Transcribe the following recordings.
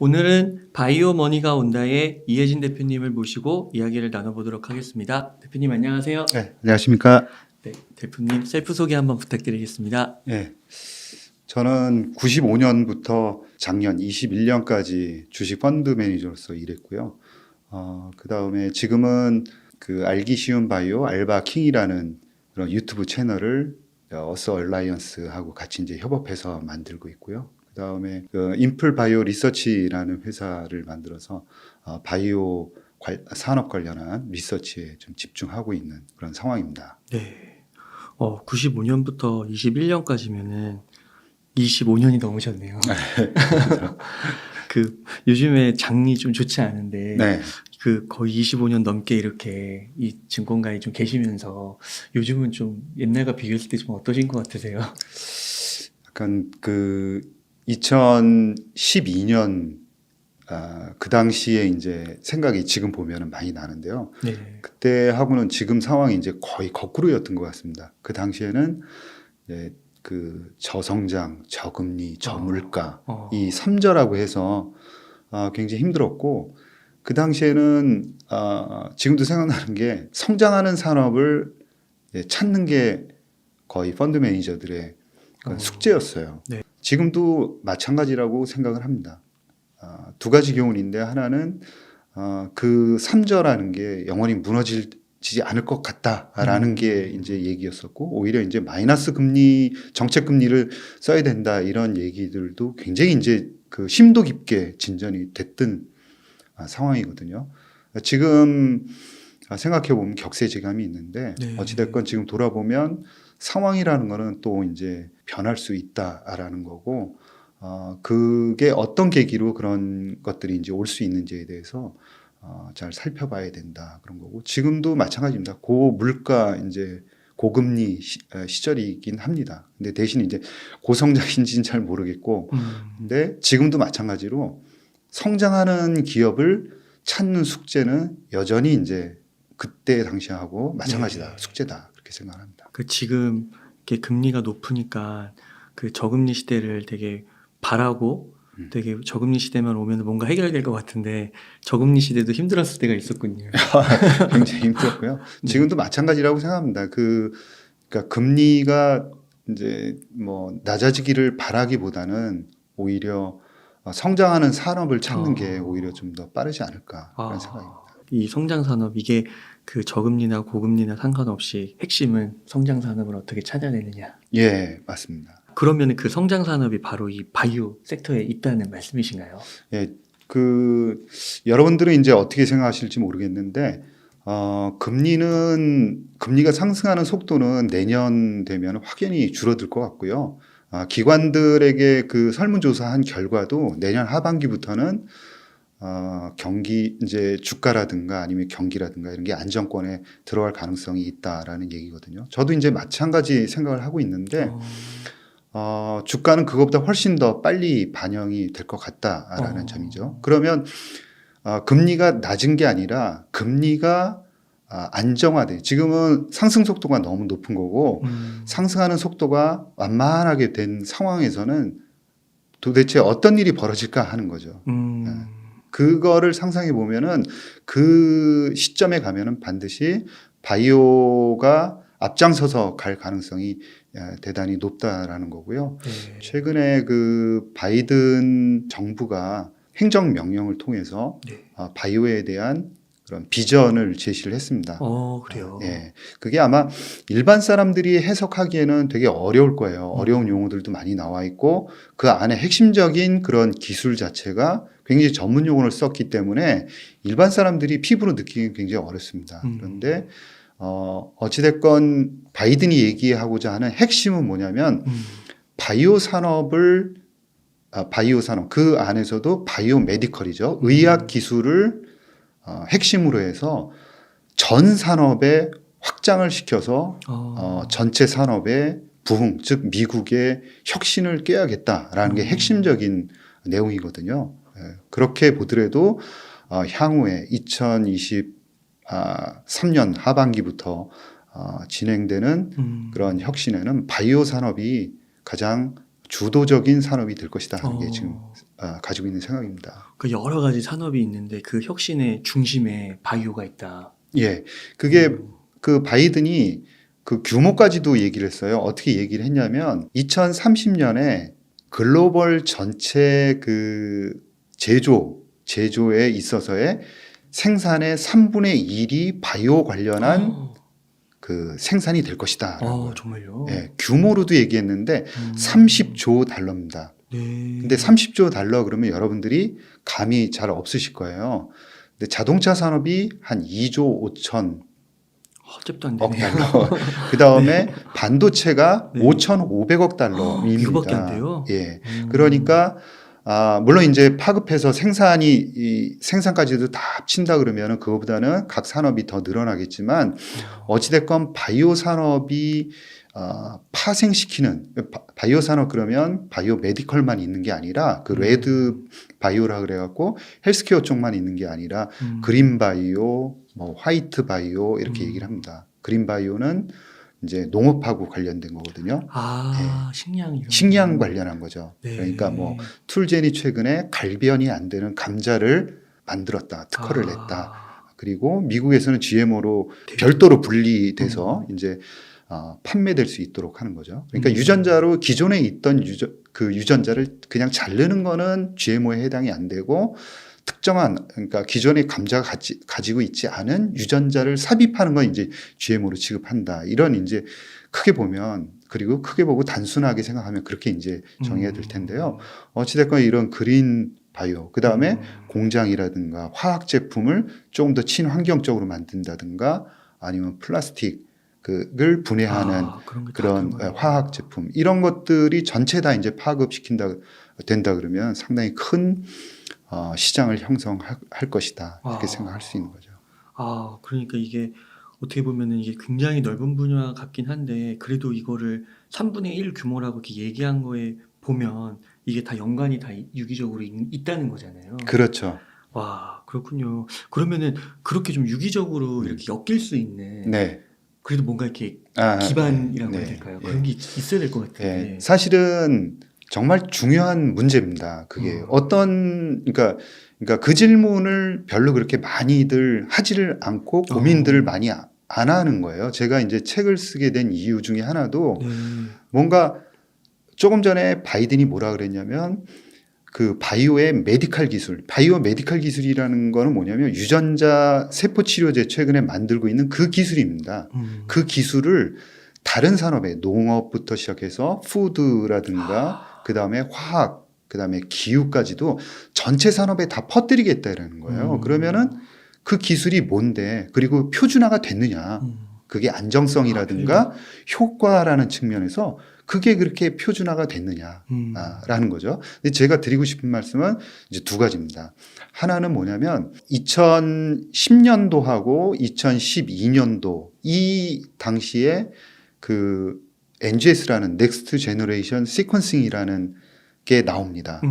오늘은 바이오 머니가 온다의 이혜진 대표님을 모시고 이야기를 나눠보도록 하겠습니다. 대표님 안녕하세요. 네, 안녕하십니까. 네, 대표님 셀프 소개 한번 부탁드리겠습니다. 네, 저는 95년부터 작년 21년까지 주식 펀드 매니저로서 일했고요. 그 다음에 지금은 그 알기 쉬운 바이오 알바킹이라는 그런 유튜브 채널을 어스 얼라이언스하고 같이 이제 협업해서 만들고 있고요. 그 다음에 그 인플 바이오 리서치라는 회사를 만들어서 바이오 산업 관련한 리서치에 좀 집중하고 있는 그런 상황입니다. 네, 95년부터 21년까지면은 25년이 넘으셨네요. 그 요즘에 장이 좀 좋지 않은데 네. 그 거의 25년 넘게 이렇게 이 증권가에 좀 계시면서 요즘은 좀 옛날과 비교했을 때 좀 어떠신 것 같으세요? 약간 그 2012년 그 당시에 이제 생각이 지금 보면은 많이 나는데요. 네. 그때하고는 지금 상황이 이제 거의 거꾸로였던 것 같습니다. 그 당시에는 이제 그 저성장, 저금리, 저물가 이 3저라고 해서 굉장히 힘들었고, 그 당시에는 지금도 생각나는 게 성장하는 산업을 찾는 게 거의 펀드 매니저들의 숙제였어요. 네. 지금도 마찬가지라고 생각을 합니다. 두 가지 교훈인데, 하나는 그 3저라는 게 영원히 무너지지 않을 것 같다라는 게 이제 얘기였었고, 오히려 이제 마이너스 금리, 정책 금리를 써야 된다 이런 얘기들도 굉장히 이제 그 심도 깊게 진전이 됐던 상황이거든요. 지금 생각해 보면 격세지감이 있는데, 네. 어찌됐건 지금 돌아보면 상황이라는 거는 또 이제 변할 수 있다라는 거고, 그게 어떤 계기로 그런 것들이 이제 올 수 있는지에 대해서 잘 살펴봐야 된다 그런 거고, 지금도 마찬가지입니다. 고물가 이제 고금리 시절이긴 합니다. 근데 대신 이제 고성장인지는 잘 모르겠고, 근데 지금도 마찬가지로 성장하는 기업을 찾는 숙제는 여전히 이제 그때 당시하고 마찬가지다, 네. 숙제다 그렇게 생각합니다. 그 지금 이렇게 금리가 높으니까 그 저금리 시대를 되게 바라고 되게 저금리 시대만 오면 뭔가 해결될 것 같은데 저금리 시대도 힘들었을 때가 있었군요. 굉장히 힘들었고요. 네. 지금도 마찬가지라고 생각합니다. 그러니까 금리가 이제 뭐 낮아지기를 바라기보다는 오히려 성장하는 산업을 찾는 게 오히려 좀 더 빠르지 않을까 그런 생각입니다. 이 성장 산업 이게 그 저금리나 고금리나 상관없이 핵심은 성장 산업을 어떻게 찾아내느냐. 예, 맞습니다. 그러면 그 성장 산업이 바로 이 바이오 섹터에 있다는 말씀이신가요? 예, 그 여러분들은 이제 어떻게 생각하실지 모르겠는데, 금리가 상승하는 속도는 내년 되면 확연히 줄어들 것 같고요. 기관들에게 그 설문조사한 결과도 내년 하반기부터는 경기 이제 주가라든가 아니면 경기라든가 이런 게 안정권에 들어갈 가능성이 있다라는 얘기거든요. 저도 이제 마찬가지 생각을 하고 있는데, 주가는 그것보다 훨씬 더 빨리 반영이 될 것 같다라는 점이죠. 그러면 금리가 낮은 게 아니라 금리가 안정화돼. 지금은 상승 속도가 너무 높은 거고, 상승하는 속도가 완만하게 된 상황에서는 도대체 어떤 일이 벌어질까 하는 거죠. 그거를 상상해 보면은 그 시점에 가면은 반드시 바이오가 앞장서서 갈 가능성이 대단히 높다라는 거고요. 네. 최근에 그 바이든 정부가 행정 명령을 통해서 네. 바이오에 대한 그런 비전을 제시를 했습니다. 그래요. 예, 그게 아마 일반 사람들이 해석하기에는 되게 어려울 거예요. 어려운 용어들도 많이 나와 있고, 그 안에 핵심적인 그런 기술 자체가 굉장히 전문 용어를 썼기 때문에 일반 사람들이 피부로 느끼기 굉장히 어렵습니다. 그런데 어찌됐건 바이든이 얘기하고자 하는 핵심은 뭐냐면, 바이오 산업 그 안에서도 바이오 메디컬이죠. 의학 기술을 핵심으로 해서 전 산업에 확장을 시켜서 전체 산업의 부흥, 즉 미국의 혁신을 꾀하겠다라는 게 핵심적인 내용이거든요. 그렇게 보더라도 향후에 2023년 하반기부터 진행되는 그런 혁신에는 바이오 산업이 가장 주도적인 산업이 될 것이다 하는 게 지금 가지고 있는 생각입니다. 그 여러 가지 산업이 있는데 그 혁신의 중심에 바이오가 있다. 예, 그게 음. 그 바이든이 그 규모까지도 얘기를 했어요. 어떻게 얘기를 했냐면 2030년에 글로벌 전체 그 제조에 있어서의 생산의 3분의 1이 바이오 관련한 그 생산이 될 것이다. 정말요? 예, 규모로도 얘기했는데 30조 달러입니다. 네. 근데 30조 달러 그러면 여러분들이 감이 잘 없으실 거예요. 근데 자동차 산업이 한 2조 5천 헛집도 안 억 되네요. 달러. 그 다음에 반도체가 네. 5,500억 달러입니다. 이거밖에 안 돼요? 예. 그러니까 물론 이제 파급해서 생산까지도 다 합친다 그러면은 그거보다는 각 산업이 더 늘어나겠지만 어찌됐건 바이오 산업이 파생시키는 바이오 산업 그러면 바이오 메디컬만 있는 게 아니라 그 레드 바이오라 그래갖고 헬스케어 쪽만 있는 게 아니라 그린 바이오, 뭐 화이트 바이오 이렇게 얘기를 합니다. 그린 바이오는 이제 농업하고 관련된 거거든요. 식량 이런 식량 관련한 거죠. 네. 그러니까 뭐 툴젠이 최근에 갈변이 안 되는 감자를 만들었다, 특허를 냈다. 그리고 미국에서는 GMO로 별도로 분리돼서 이제 판매될 수 있도록 하는 거죠. 그러니까 유전자로 기존에 있던 그 유전자를 그냥 자르는 거는 GMO에 해당이 안 되고 특정한 그러니까 기존의 감자가 가지고 있지 않은 유전자를 삽입하는 건 이제 GMO로 취급한다. 이런 이제 크게 보면 그리고 크게 보고 단순하게 생각하면 그렇게 이제 정의가 될 텐데요. 어찌됐건 이런 그린 바이오, 그 다음에 공장이라든가 화학 제품을 조금 더 친환경적으로 만든다든가 아니면 플라스틱을 분해하는 그런 화학 제품 이런 것들이 전체 다 이제 된다 그러면 상당히 큰 시장을 형성할 것이다 이렇게 생각할 수 있는 거죠. 그러니까 이게 어떻게 보면은 이게 굉장히 넓은 분야 같긴 한데 그래도 이거를 3분의 1 규모라고 이렇게 얘기한 거에 보면 이게 다 연관이 다 유기적으로 있다는 거잖아요. 그렇죠. 와, 그렇군요. 그러면은 그렇게 좀 유기적으로 이렇게 엮일 수 있는 네. 그래도 뭔가 이렇게 기반이라고 해야 될까요? 그런 게 있어야 될 것 같은데. 사실은 정말 중요한 문제입니다. 그게 그러니까 그 질문을 별로 그렇게 많이들 하지를 않고 고민들을 많이 안 하는 거예요. 제가 이제 책을 쓰게 된 이유 중에 하나도 뭔가 조금 전에 바이든이 뭐라 그랬냐면 그 바이오 메디컬 기술이라는 거는 뭐냐면 유전자 세포 치료제 최근에 만들고 있는 그 기술입니다. 그 기술을 다른 산업에 농업부터 시작해서 푸드라든가 그 다음에 화학, 그 다음에 기후까지도 전체 산업에 다 퍼뜨리겠다라는 거예요. 그러면은 그 기술이 뭔데 그리고 표준화가 됐느냐. 그게 안정성이라든가 효과라는 측면에서 그게 그렇게 표준화가 됐느냐라는 거죠. 근데 제가 드리고 싶은 말씀은 이제 두 가지입니다. 하나는 뭐냐면 2010년도하고 2012년도 이 당시에 그 NGS라는 Next Generation Sequencing이라는 게 나옵니다.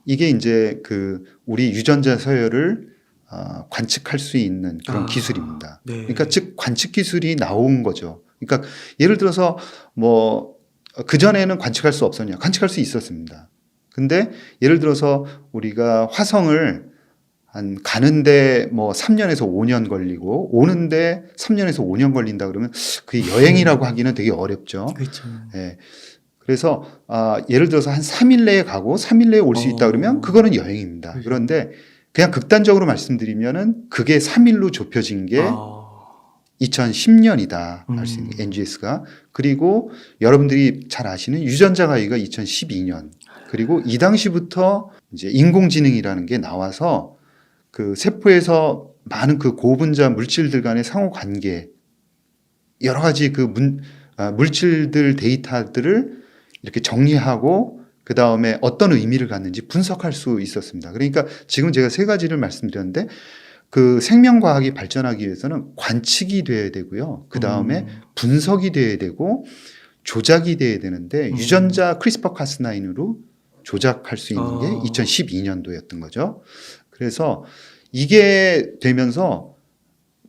이게 이제 그 우리 유전자 서열을 관측할 수 있는 그런 기술입니다. 네. 그러니까 즉 관측 기술이 나온 거죠. 그러니까 예를 들어서 뭐 그전에는 관측할 수 없었냐? 관측할 수 있었습니다. 근데 예를 들어서 우리가 화성을 가는데 뭐 3년에서 5년 걸리고 오는데 3년에서 5년 걸린다 그러면 그게 여행이라고 하기는 되게 어렵죠. 그렇죠. 예. 그래서 예를 들어서 한 3일 내에 가고 3일 내에 올 수 있다 그러면 그거는 여행입니다. 그런데 그냥 극단적으로 말씀드리면은 그게 3일로 좁혀진 게 2010년이다 할 수 있는 NGS가. 그리고 여러분들이 잘 아시는 유전자 가위가 2012년. 그리고 이 당시부터 이제 인공지능이라는 게 나와서 그 세포에서 많은 그 고분자 물질들 간의 상호 관계 여러 가지 그 물질들 데이터들을 이렇게 정리하고 그 다음에 어떤 의미를 갖는지 분석할 수 있었습니다. 그러니까 지금 제가 세 가지를 말씀드렸는데 그 생명과학이 발전하기 위해서는 관측이 돼야 되고요. 그 다음에 분석이 돼야 되고 조작이 돼야 되는데 유전자 크리스퍼-카스9으로 조작할 수 있는 게 2012년도였던 거죠. 그래서 이게 되면서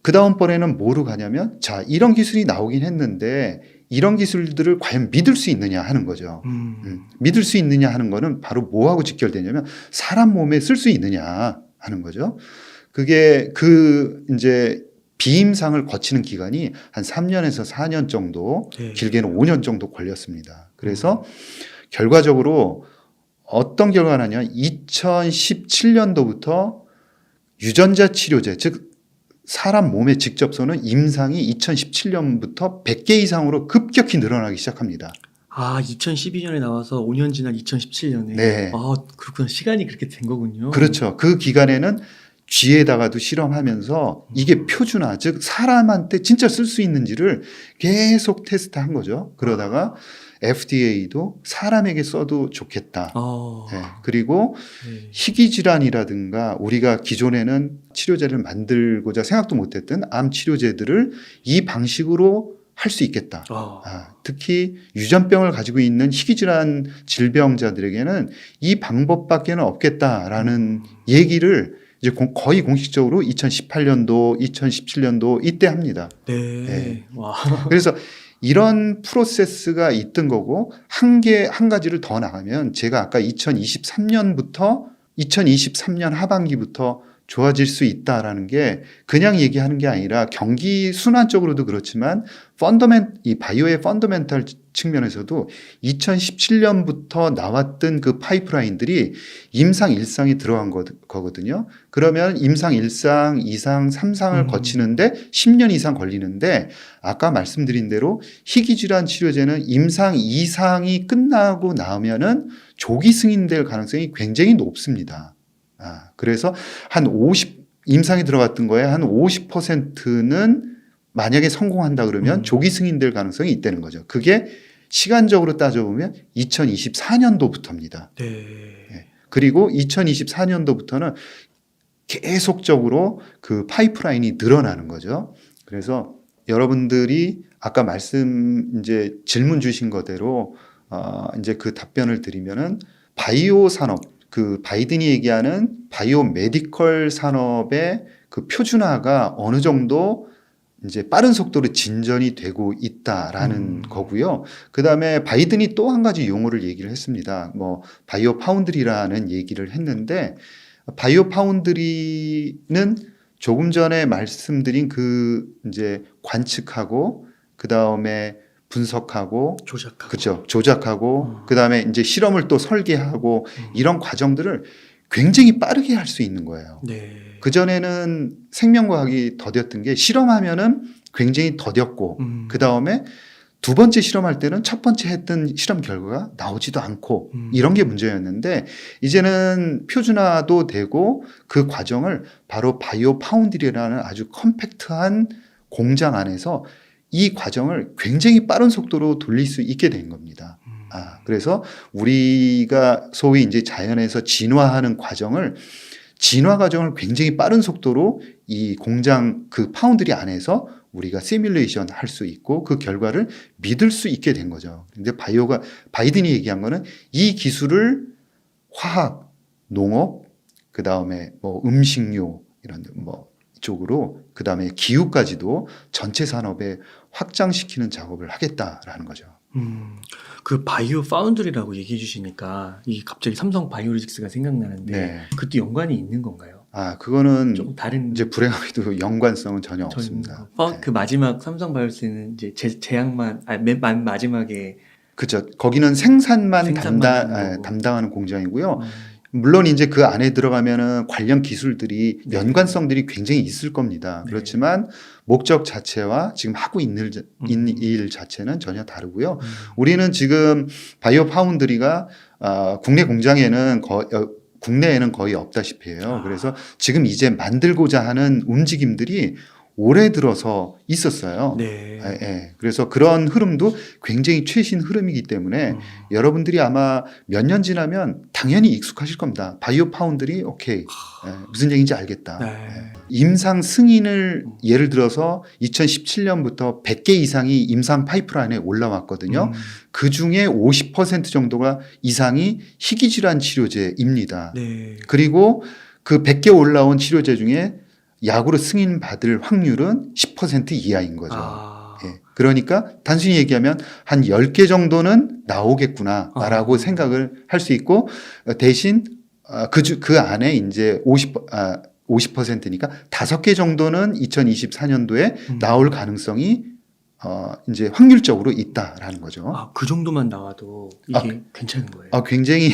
그 다음번에는 뭐로 가냐면 자 이런 기술이 나오긴 했는데 이런 기술들을 과연 믿을 수 있느냐 하는 거죠. 믿을 수 있느냐 하는 거는 바로 뭐하고 직결되냐면 사람 몸에 쓸 수 있느냐 하는 거죠. 그게 이제 비임상을 거치는 기간이 한 3년에서 4년 정도, 네. 길게는 5년 정도 걸렸습니다. 그래서 결과적으로 어떤 결과가 나냐, 2017년도부터 유전자 치료제, 즉 사람 몸에 직접 쏘는 임상이 2017년부터 100개 이상으로 급격히 늘어나기 시작합니다. 2012년에 나와서 5년 지난 2017년에. 네. 그렇구나. 시간이 그렇게 된 거군요. 그렇죠. 그 기간에는 쥐에다가도 실험하면서 이게 표준화, 즉 사람한테 진짜 쓸 수 있는지를 계속 테스트한 거죠. 그러다가 FDA도 사람에게 써도 좋겠다. 네. 그리고 네. 희귀 질환이라든가 우리가 기존에는 치료제를 만들고자 생각도 못했던 암 치료제들을 이 방식으로 할 수 있겠다. 특히 유전병을 가지고 있는 희귀 질환 질병자들에게는 이 방법밖에는 없겠다라는 얘기를 이제 거의 공식적으로 2018년도, 2017년도 이때 합니다. 네. 네. 와. 그래서 이런 프로세스가 있던 거고 한 가지를 더 나가면 제가 아까 2023년 하반기부터 좋아질 수 있다라는 게 그냥 얘기하는 게 아니라 경기 순환적으로도 그렇지만 이 바이오의 펀더멘탈 측면에서도 2017년부터 나왔던 그 파이프라인들이 임상 1상에 들어간 거거든요. 그러면 임상 1상, 2상, 3상을 거치는데 10년 이상 걸리는데 아까 말씀드린 대로 희귀질환 치료제는 임상 2상이 끝나고 나면은 조기 승인될 가능성이 굉장히 높습니다. 그래서 임상에 들어갔던 거에 한 50%는 만약에 성공한다 그러면 조기 승인될 가능성이 있다는 거죠. 그게 시간적으로 따져보면 2024년도부터입니다. 네. 그리고 2024년도부터는 계속적으로 그 파이프라인이 늘어나는 거죠. 그래서 여러분들이 아까 이제 질문 주신 거대로 이제 그 답변을 드리면은 바이오 산업, 그 바이든이 얘기하는 바이오 메디컬 산업의 그 표준화가 어느 정도 이제 빠른 속도로 진전이 되고 있다라는 거고요. 그 다음에 바이든이 또 한 가지 용어를 얘기를 했습니다. 바이오 파운드리라는 얘기를 했는데, 바이오 파운드리는 조금 전에 말씀드린 이제 관측하고, 그 다음에 분석하고, 그렇죠. 조작하고, 그 다음에 이제 실험을 또 설계하고, 이런 과정들을 굉장히 빠르게 할 수 있는 거예요. 네. 그전에는 생명과학이 더뎠던 게 실험하면은 굉장히 더뎠고, 그 다음에 두 번째 실험할 때는 첫 번째 했던 실험 결과가 나오지도 않고, 이런 게 문제였는데, 이제는 표준화도 되고, 그 과정을 바로 바이오 파운드리라는 아주 컴팩트한 공장 안에서 이 과정을 굉장히 빠른 속도로 돌릴 수 있게 된 겁니다. 그래서 우리가 소위 이제 자연에서 진화 과정을 굉장히 빠른 속도로 이 공장 그 파운드리 안에서 우리가 시뮬레이션 할 수 있고 그 결과를 믿을 수 있게 된 거죠. 근데 바이든이 얘기한 거는 이 기술을 화학, 농업, 그 다음에 음식료 이런 쪽으로 그 다음에 기후까지도 전체 산업에 확장시키는 작업을 하겠다라는 거죠. 그 바이오 파운드리라고 얘기해 주시니까 갑자기 삼성 바이오로직스가 생각나는데 네. 그것도 연관이 있는 건가요? 그거는 좀 다른 이제 불행하게도 연관성은 전혀 없습니다. 그 마지막 삼성 바이오로직스는 이제 제약만 맨 마지막에 그렇죠. 거기는 생산만 하는 담당하는 공장이고요. 물론 이제 그 안에 들어가면은 관련 기술들이 연관성들이 굉장히 있을 겁니다. 네. 그렇지만 목적 자체와 지금 하고 있는 일 자체는 전혀 다르고요. 우리는 지금 바이오 파운드리가 국내 공장에는 국내에는 거의 없다시피 해요. 그래서 지금 이제 만들고자 하는 움직임들이 올해 들어서 있었어요. 네. 그래서 그런 흐름도 굉장히 최신 흐름이기 때문에 여러분들이 아마 몇 년 지나면 당연히 익숙하실 겁니다. 바이오 파운드리 오케이. 무슨 얘기인지 알겠다. 네. 임상 승인을 예를 들어서 2017년부터 100개 이상이 임상 파이프라인에 올라왔거든요. 그 중에 50% 정도가 이상이 희귀질환 치료제입니다. 네. 그리고 그 100개 올라온 치료제 중에 약으로 승인받을 확률은 10% 이하인 거죠. 그러니까 단순히 얘기하면 한 10개 정도는 나오겠구나라고 생각을 할 수 있고 대신 그 안에 이제 50%니까 5개 정도는 2024년도에 나올 가능성이 이제 확률적으로 있다라는 거죠. 그 정도만 나와도 이게 괜찮은 거예요. 굉장히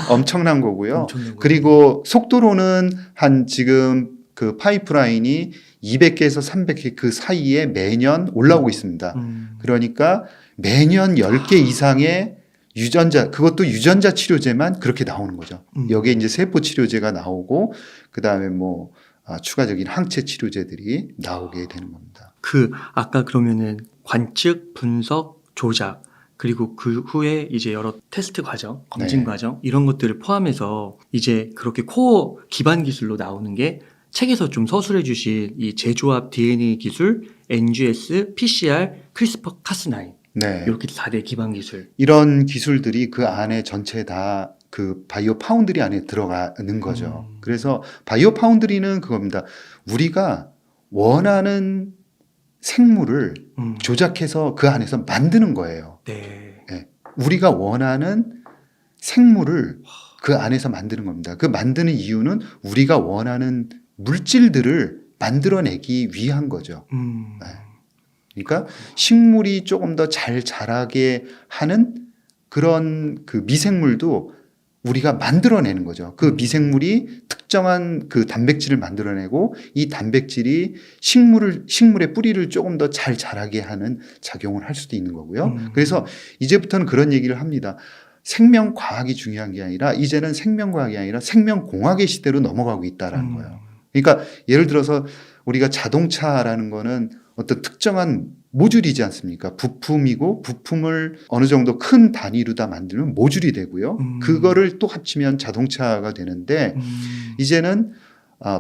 엄청난 거고요. 엄청난 거예요. 그리고 속도로는 한 지금 그 파이프라인이 200개에서 300개 그 사이에 매년 올라오고 있습니다. 그러니까 매년 10개 이상의 그것도 유전자 치료제만 그렇게 나오는 거죠. 여기에 이제 세포 치료제가 나오고, 그 다음에 뭐, 추가적인 항체 치료제들이 나오게 되는 겁니다. 아까 그러면은 관측, 분석, 조작, 그리고 그 후에 이제 여러 테스트 과정, 검진 네. 과정, 이런 것들을 포함해서 이제 그렇게 코어 기반 기술로 나오는 게 책에서 좀 서술해 주실 이 재조합 DNA 기술, NGS, PCR, 크리스퍼 카스9 네. 이렇게 4대 기반 기술. 이런 기술들이 그 안에 전체 다 그 바이오 파운드리 안에 들어가는 거죠. 그래서 바이오 파운드리는 그겁니다. 우리가 원하는 생물을 조작해서 그 안에서 만드는 거예요. 네. 네. 우리가 원하는 생물을 그 안에서 만드는 겁니다. 그 만드는 이유는 우리가 원하는 물질들을 만들어내기 위한 거죠. 네. 그러니까 식물이 조금 더 잘 자라게 하는 그런 그 미생물도 우리가 만들어내는 거죠. 그 미생물이 특정한 그 단백질을 만들어내고 이 단백질이 식물의 뿌리를 조금 더 잘 자라게 하는 작용을 할 수도 있는 거고요. 그래서 이제부터는 그런 얘기를 합니다. 생명과학이 중요한 게 아니라 이제는 생명과학이 아니라 생명공학의 시대로 넘어가고 있다라는 거예요. 그러니까 예를 들어서 우리가 자동차라는 거는 어떤 특정한 모듈이지 않습니까? 부품이고 부품을 어느 정도 큰 단위로 다 만들면 모듈이 되고요. 그거를 또 합치면 자동차가 되는데 이제는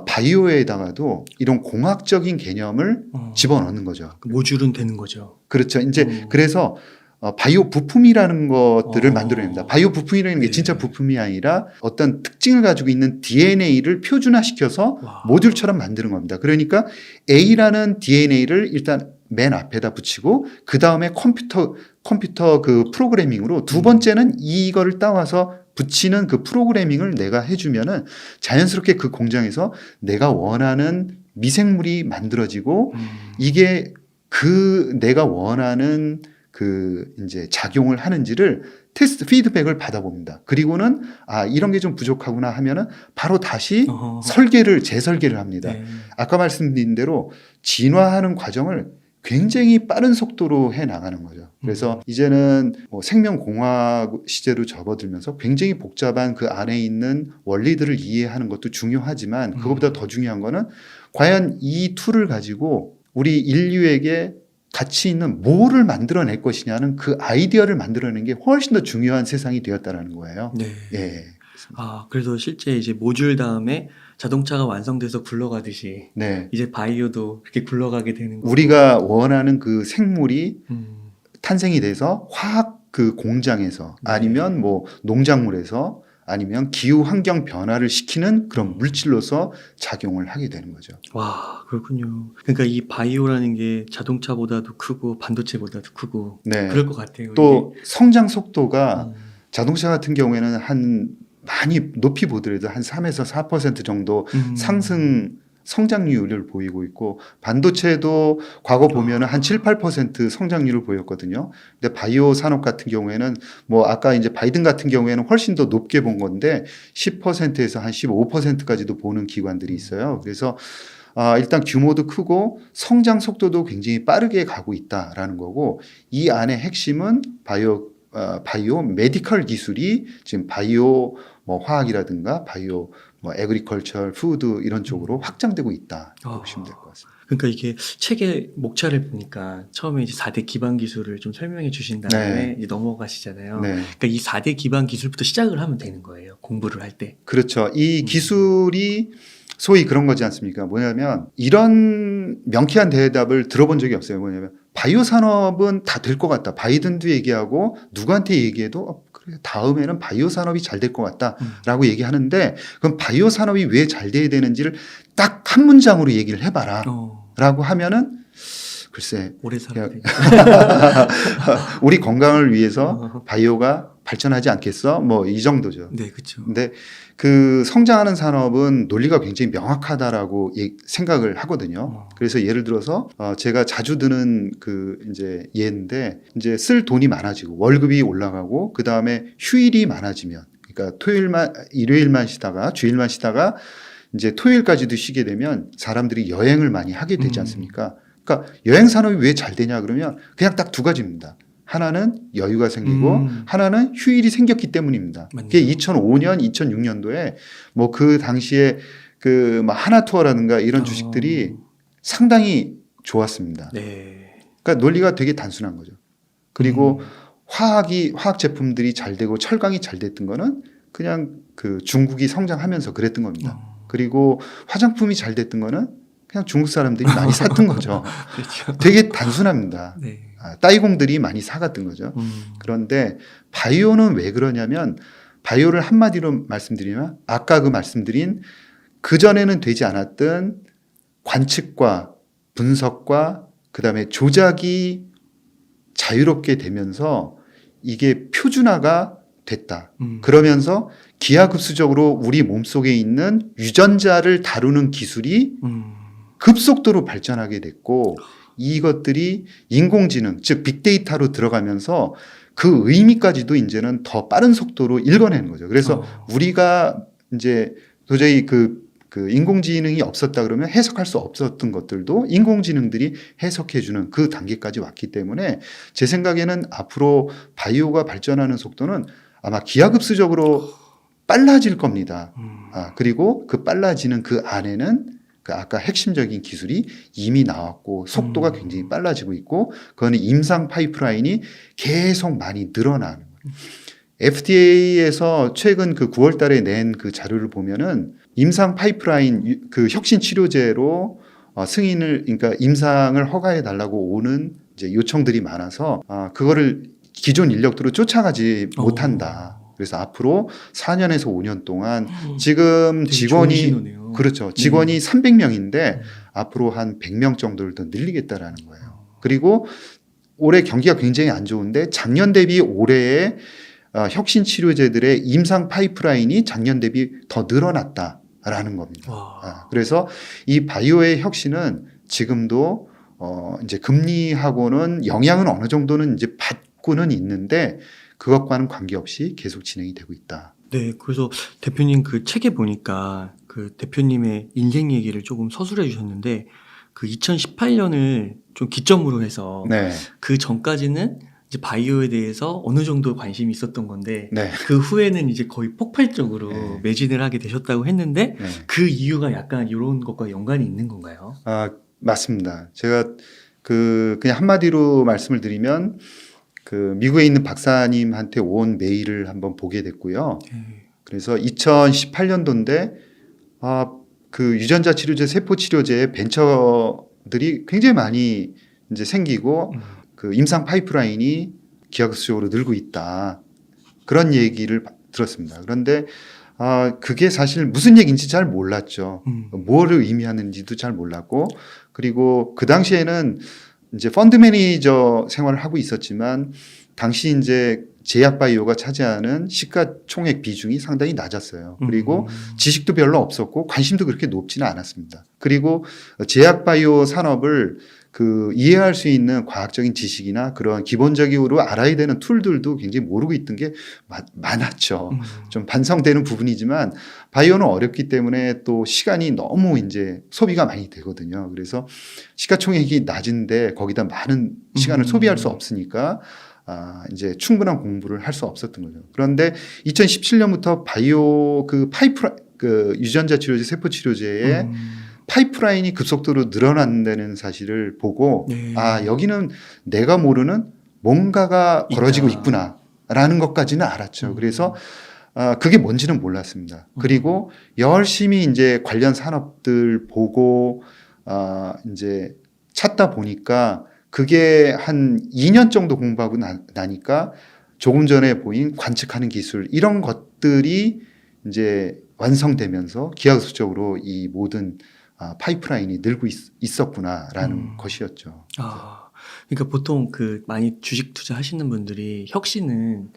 바이오에다가도 이런 공학적인 개념을 집어넣는 거죠. 모듈은 되는 거죠. 그렇죠. 이제 그래서 바이오 부품이라는 것들을 만들어냅니다. 바이오 부품이라는 게 진짜 부품이 아니라 어떤 특징을 가지고 있는 DNA를 표준화시켜서 모듈처럼 만드는 겁니다. 그러니까 A라는 DNA를 일단 맨 앞에다 붙이고 그 다음에 컴퓨터 그 프로그래밍으로 두 번째는 이거를 따와서 붙이는 그 프로그래밍을 내가 해주면은 자연스럽게 그 공장에서 내가 원하는 미생물이 만들어지고 이게 내가 원하는 그 이제 작용을 하는지를 테스트 피드백을 받아봅니다. 그리고는 이런 게 좀 부족하구나 하면은 바로 다시 재설계를 합니다. 네. 아까 말씀드린 대로 진화하는 과정을 굉장히 빠른 속도로 해 나가는 거죠. 그래서 이제는 뭐 생명공학 시대로 접어들면서 굉장히 복잡한 그 안에 있는 원리들을 이해하는 것도 중요하지만 그것보다 더 중요한 거는 과연 이 툴을 가지고 우리 인류에게 가치 있는 뭐를 만들어낼 것이냐는 그 아이디어를 만들어내는 게 훨씬 더 중요한 세상이 되었다라는 거예요. 네. 예. 그래서 실제 이제 모듈 다음에 자동차가 완성돼서 굴러가듯이 네. 이제 바이오도 그렇게 굴러가게 되는 거고. 우리가 원하는 그 생물이 탄생이 돼서 화학 그 공장에서 아니면 뭐 농작물에서 아니면 기후 환경 변화를 시키는 그런 물질로서 작용을 하게 되는 거죠. 와, 그렇군요. 그러니까 이 바이오라는 게 자동차보다도 크고 반도체보다도 크고 네. 그럴 것 같아요. 또 성장 속도가 자동차 같은 경우에는 많이 높이 보더라도 한 3에서 4% 정도 성장률을 보이고 있고 반도체도 과거 보면은 한 7, 8% 성장률을 보였거든요. 근데 바이오 산업 같은 경우에는 뭐 아까 이제 바이든 같은 경우에는 훨씬 더 높게 본 건데 10%에서 한 15%까지도 보는 기관들이 있어요. 그래서 일단 규모도 크고 성장 속도도 굉장히 빠르게 가고 있다라는 거고 이 안에 핵심은 바이오 메디컬 기술이 지금 바이오 뭐 화학이라든가 바이오 뭐 에그리컬처, 푸드 이런 쪽으로 확장되고 있다 보시면 될 것 같습니다. 그러니까 이게 책의 목차를 보니까 처음에 이제 4대 기반 기술을 좀 설명해 주신 다음에 이제 넘어가시잖아요. 네. 그러니까 이 4대 기반 기술부터 시작을 하면 되는 거예요. 공부를 할 때. 그렇죠. 이 기술이 소위 그런 거지 않습니까? 뭐냐면 이런 명쾌한 대답을 들어본 적이 없어요. 뭐냐면 바이오 산업은 다 될 것 같다. 바이든도 얘기하고 누구한테 얘기해도 그래, 다음에는 바이오 산업이 잘 될 것 같다라고 얘기하는데 그럼 바이오 산업이 왜 잘 돼야 되는지를 딱 한 문장으로 얘기를 해봐라 라고 하면은 글쎄, 오래 살아야 돼. 우리 건강을 위해서 바이오가 발전하지 않겠어? 뭐 이 정도죠. 네, 그렇죠. 근데 그 성장하는 산업은 논리가 굉장히 명확하다라고 생각을 하거든요. 그래서 예를 들어서 제가 자주 드는 그 이제 예인데 이제 쓸 돈이 많아지고 월급이 올라가고 그 다음에 휴일이 많아지면 그러니까 일요일만 쉬다가 주일만 쉬다가 이제 토요일까지도 쉬게 되면 사람들이 여행을 많이 하게 되지 않습니까? 그러니까 여행 산업이 왜 잘 되냐 그러면 그냥 딱 두 가지입니다. 하나는 여유가 생기고 하나는 휴일이 생겼기 때문입니다. 맞네요. 그게 2005년, 2006년도에 뭐 그 당시에 그 뭐 하나투어라든가 이런 주식들이 상당히 좋았습니다. 네. 그러니까 논리가 되게 단순한 거죠. 그리고 화학 제품들이 잘 되고 철강이 잘 됐던 거는 그냥 그 중국이 성장하면서 그랬던 겁니다. 그리고 화장품이 잘 됐던 거는 그냥 중국 사람들이 많이 샀던 거죠. 그렇죠. 되게 단순합니다. 네. 따이공들이 많이 사갔던 거죠. 그런데 바이오는 왜 그러냐면 바이오를 한마디로 말씀드리면 아까 그 말씀드린 그전에는 되지 않았던 관측과 분석과 그다음에 조작이 자유롭게 되면서 이게 표준화가 됐다. 그러면서 기하급수적으로 우리 몸속에 있는 유전자를 다루는 기술이 급속도로 발전하게 됐고 이것들이 인공지능, 즉 빅데이터로 들어가면서 그 의미까지도 이제는 더 빠른 속도로 읽어내는 거죠. 그래서 우리가 이제 도저히 그 인공지능이 없었다 그러면 해석할 수 없었던 것들도 인공지능들이 해석해주는 그 단계까지 왔기 때문에 제 생각에는 앞으로 바이오가 발전하는 속도는 아마 기하급수적으로 빨라질 겁니다. 그리고 그 빨라지는 그 안에는 그 아까 핵심적인 기술이 이미 나왔고 속도가 굉장히 빨라지고 있고 그거는 임상 파이프라인이 계속 많이 늘어나는 거예요. FDA에서 최근 그 9월 달에 낸 그 자료를 보면은 임상 파이프라인 그 혁신 치료제로 승인을 그러니까 임상을 허가해 달라고 오는 이제 요청들이 많아서 그거를 기존 인력들로 쫓아가지 못한다. 그래서 앞으로 4년에서 5년 동안 지금 직원이 그렇죠. 직원이 300명인데 앞으로 한 100명 정도를 더 늘리겠다라는 거예요. 그리고 올해 경기가 굉장히 안 좋은데 작년 대비 올해의 혁신 치료제들의 임상 파이프라인이 작년 대비 더 늘어났다라는 겁니다. 그래서 이 바이오의 혁신은 지금도 이제 금리하고는 영향은 어느 정도는 이제 받고는 있는데 그것과는 관계없이 계속 진행이 되고 있다. 네, 그래서 대표님 그 책에 보니까 그 대표님의 인생 얘기를 조금 서술해 주셨는데 그 2018년을 좀 기점으로 해서 네. 그 전까지는 이제 바이오에 대해서 어느 정도 관심이 있었던 건데 네. 그 후에는 이제 거의 폭발적으로 네. 매진을 하게 되셨다고 했는데 네. 그 이유가 약간 이런 것과 연관이 있는 건가요? 맞습니다. 제가 그냥 한마디로 말씀을 드리면 그 미국에 있는 박사님한테 온 메일을 한번 보게 됐고요. 그래서 2018년도인데 그 유전자 치료제, 세포 치료제의 벤처들이 굉장히 많이 이제 생기고 그 임상 파이프라인이 기하급수적으로 늘고 있다. 그런 얘기를 들었습니다. 그런데 그게 사실 무슨 얘기인지 잘 몰랐죠. 뭐를 의미하는지도 잘 몰랐고 그리고 그 당시에는 이제 펀드 매니저 생활을 하고 있었지만 당시 이제 제약바이오가 차지하는 시가총액 비중이 상당히 낮았어요. 그리고 지식도 별로 없었고 관심도 그렇게 높지는 않았습니다. 그리고 제약바이오 산업을 그 이해할 수 있는 과학적인 지식이나 그런 기본적으로 알아야 되는 툴들도 굉장히 모르고 있던 게 많았죠. 좀 반성되는 부분이지만 바이오는 어렵기 때문에 또 시간이 너무 이제 소비가 많이 되거든요. 그래서 시가총액이 낮은데 거기다 많은 시간을 소비할 수 없으니까 이제 충분한 공부를 할 수 없었던 거죠. 그런데 2017년부터 바이오 그 유전자 치료제, 세포 치료제에 파이프라인이 급속도로 늘어난다는 사실을 보고 여기는 내가 모르는 뭔가가 벌어지고 있구나라는 것까지는 알았죠. 그래서 그게 뭔지는 몰랐습니다. 그리고 열심히 이제 관련 산업들 보고 이제 찾다 보니까 그게 한 2년 정도 공부하고 나니까 조금 전에 보인 관측하는 기술 이런 것들이 이제 완성되면서 기하급수적으로 이 모든 파이프라인이 늘고 있었구나라는 음. 것이었죠. 그러니까 보통 그 많이 주식 투자하시는 분들이 혁신은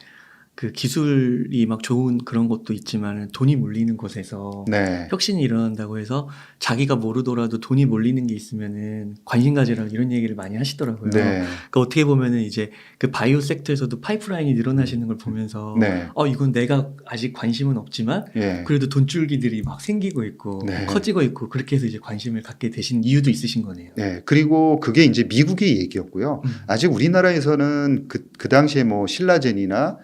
그 기술이 막 좋은 그런 것도 있지만 돈이 몰리는 곳에서 네, 혁신이 일어난다고 해서 자기가 모르더라도 돈이 몰리는 게 있으면은 관심 가지라 이런 얘기를 많이 하시더라고요. 네, 그러니까 어떻게 보면은 이제 그 바이오 섹터에서도 파이프라인이 늘어나시는 걸 보면서 네, 이건 내가 아직 관심은 없지만 예, 그래도 돈줄기들이 막 생기고 있고 네. 커지고 있고 그렇게 해서 이제 관심을 갖게 되신 이유도 있으신 거네요. 네. 그리고 그게 이제 미국의 얘기였고요. 아직 우리나라에서는 그 당시에 뭐 신라젠이나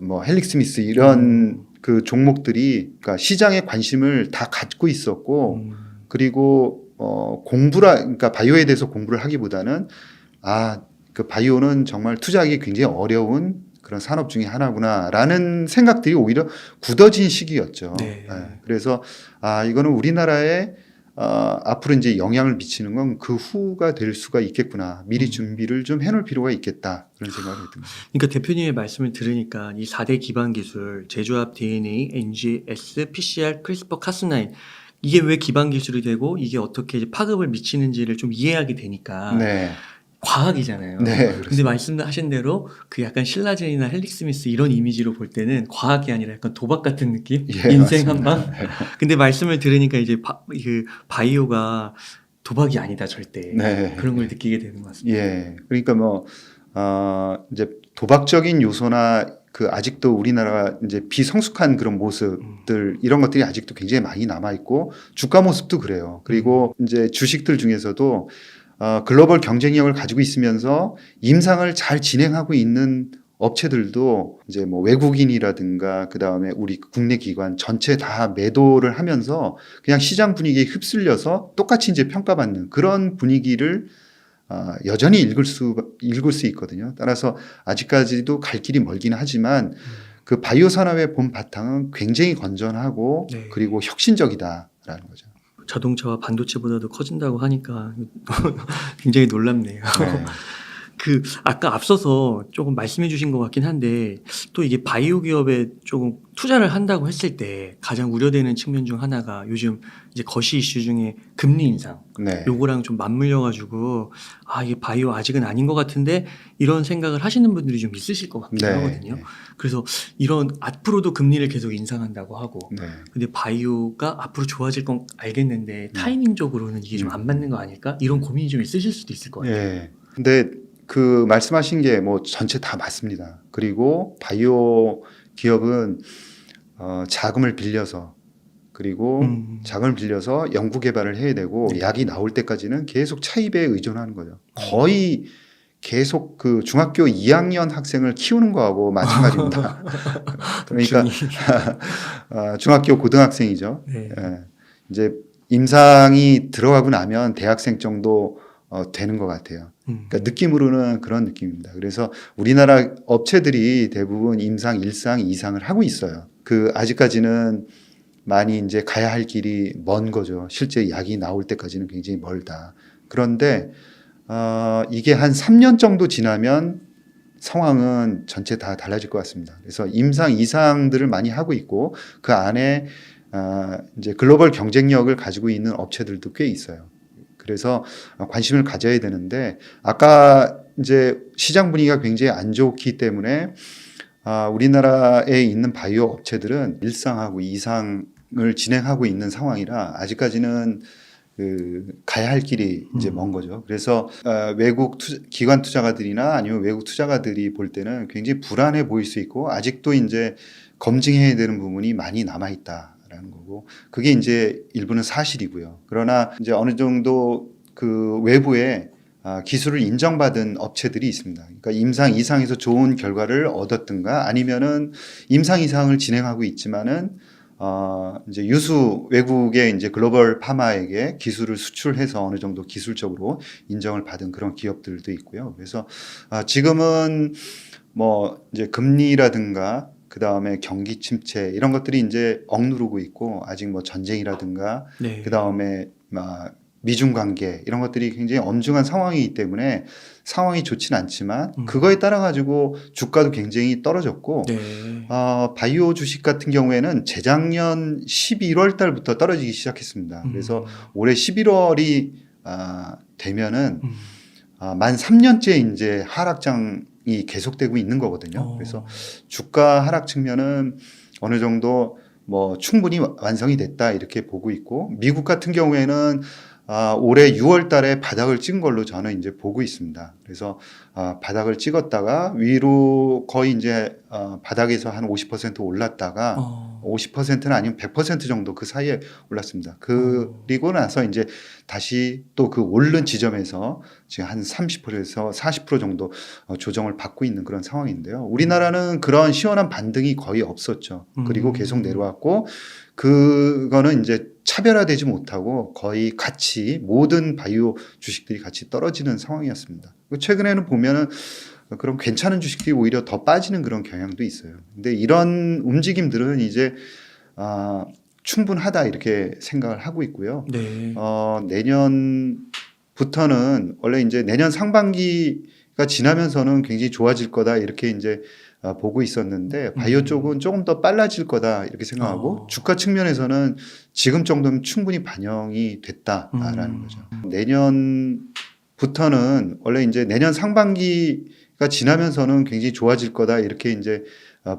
뭐 헬릭 스미스 이런 그 종목들이 그러니까 시장에 관심을 다 갖고 있었고 음. 그리고 그러니까 바이오에 대해서 공부를 하기보다는 그 바이오는 정말 투자하기 굉장히 어려운 그런 산업 중에 하나구나라는 생각들이 오히려 굳어진 시기였죠. 네. 그래서 이거는 우리나라에 앞으로 이제 영향을 미치는 건 그 후가 될 수가 있겠구나. 미리 준비를 좀 해놓을 필요가 있겠다. 그런 생각이 듭니다. 그러니까 대표님의 말씀을 들으니까 이 4대 기반 기술, 제조합 DNA, NGS, PCR, 크리스퍼 카스9 이게 왜 기반 기술이 되고 이게 어떻게 이제 파급을 미치는지를 좀 이해하게 되니까 네. 과학이잖아요. 네. 근데 그렇습니다. 말씀하신 대로 그 약간 신라젠이나 헬릭 스미스 이런 이미지로 볼 때는 과학이 아니라 약간 도박 같은 느낌? 예, 인생 맞습니다. 한 방? 근데 말씀을 들으니까 이제 그 바이오가 도박이 아니다 절대. 네. 그런 걸 느끼게 되는 것 같습니다. 예. 그러니까 뭐, 이제 도박적인 요소나 그 아직도 우리나라가 이제 비성숙한 그런 모습들 이런 것들이 아직도 굉장히 많이 남아있고 주가 모습도 그래요. 그리고 이제 주식들 중에서도 글로벌 경쟁력을 가지고 있으면서 임상을 잘 진행하고 있는 업체들도 이제 뭐 외국인이라든가 그 다음에 우리 국내 기관 전체 다 매도를 하면서 그냥 시장 분위기에 휩쓸려서 똑같이 이제 평가받는 그런 분위기를 여전히 읽을 수 있거든요. 따라서 아직까지도 갈 길이 멀긴 하지만 그 바이오 산업의 본 바탕은 굉장히 건전하고 네. 그리고 혁신적이다라는 거죠. 자동차와 반도체보다도 커진다고 하니까 굉장히 놀랍네요. 네. 그 아까 앞서서 조금 말씀해 주신 것 같긴 한데 또 이게 바이오 기업에 조금 투자를 한다고 했을 때 가장 우려되는 측면 중 하나가 요즘 이제 거시 이슈 중에 금리 인상 네. 요거랑 좀 맞물려 가지고 이게 바이오 아직은 아닌 것 같은데 이런 생각을 하시는 분들이 좀 있으실 것 같긴 네. 하거든요. 그래서 이런 앞으로도 금리를 계속 인상한다고 하고 네. 근데 바이오가 앞으로 좋아질 건 알겠는데 타이밍적으로는 이게 좀 안 맞는 거 아닐까? 이런 고민이 좀 있으실 수도 있을 것 같아요. 예. 근데 그 말씀하신 게 뭐 전체 다 맞습니다. 그리고 바이오 기업은 자금을 빌려서 그리고 자금을 빌려서 연구 개발을 해야 되고 네. 약이 나올 때까지는 계속 차입에 의존하는 거죠. 거의 계속 그 중학교 2학년 학생을 키우는 거하고 마찬가지입니다. 그러니까 중학교 고등학생이죠. 네. 예. 이제 임상이 들어가고 나면 대학생 정도 되는 것 같아요. 그러니까 느낌으로는 그런 느낌입니다. 그래서 우리나라 업체들이 대부분 임상 1상, 2상을 하고 있어요. 그 아직까지는 많이 이제 가야 할 길이 먼 거죠. 실제 약이 나올 때까지는 굉장히 멀다. 그런데 이게 한 3년 정도 지나면 상황은 전체 다 달라질 것 같습니다. 그래서 임상, 2상들을 많이 하고 있고 그 안에 이제 글로벌 경쟁력을 가지고 있는 업체들도 꽤 있어요. 그래서 관심을 가져야 되는데 아까 이제 시장 분위기가 굉장히 안 좋기 때문에 우리나라에 있는 바이오 업체들은 1상하고 2상을 진행하고 있는 상황이라 아직까지는 가야 할 길이 이제 먼 거죠. 그래서 외국 기관 투자가들이나 아니면 외국 투자가들이 볼 때는 굉장히 불안해 보일 수 있고 아직도 이제 검증해야 되는 부분이 많이 남아 있다라는 거고 그게 이제 일부는 사실이고요. 그러나 이제 어느 정도 그 외부에 기술을 인정받은 업체들이 있습니다. 그러니까 임상 이상에서 좋은 결과를 얻었든가 아니면은 임상 이상을 진행하고 있지만은 이제 유수 외국의 이제 글로벌 파마에게 기술을 수출해서 어느 정도 기술적으로 인정을 받은 그런 기업들도 있고요. 그래서 지금은 뭐 이제 금리라든가 그 다음에 경기 침체 이런 것들이 이제 억누르고 있고 아직 뭐 전쟁이라든가 네. 그 다음에 미중 관계 이런 것들이 굉장히 엄중한 상황이기 때문에 상황이 좋진 않지만 음. 그거에 따라 가지고 주가도 굉장히 떨어졌고 네. 바이오 주식 같은 경우에는 재작년 11월 달부터 떨어지기 시작했습니다. 그래서 올해 11월이 되면은 음. 만 3년째 이제 하락장이 계속되고 있는 거거든요. 그래서 주가 하락 측면은 어느 정도 뭐 충분히 완성이 됐다 이렇게 보고 있고, 미국 같은 경우에는 올해 6월 달에 바닥을 찍은 걸로 저는 이제 보고 있습니다. 그래서 바닥을 찍었다가 위로 거의 이제 바닥에서 한 50% 올랐다가 50%는 아니면 100% 정도 그 사이에 올랐습니다. 그리고 나서 이제 다시 또 그 오른 지점에서 지금 한 30%에서 40% 정도 조정을 받고 있는 그런 상황인데요. 우리나라는 그런 시원한 반등이 거의 없었죠. 그리고 계속 내려왔고, 그거는 이제 차별화되지 못하고 거의 같이 모든 바이오 주식들이 같이 떨어지는 상황이었습니다. 최근에는 보면은 그런 괜찮은 주식들이 오히려 더 빠지는 그런 경향도 있어요. 근데 이런 움직임들은 이제 충분하다 이렇게 생각을 하고 있고요. 네. 내년부터는 원래 이제 내년 상반기가 지나면서는 굉장히 좋아질 거다 이렇게 이제 보고 있었는데, 바이오 쪽은 조금 더 빨라질 거다 이렇게 생각하고, 주가 측면에서는 지금 정도면 충분히 반영이 됐다라는 거죠. 내년부터는 원래 이제 내년 상반기가 지나면서는 굉장히 좋아질 거다 이렇게 이제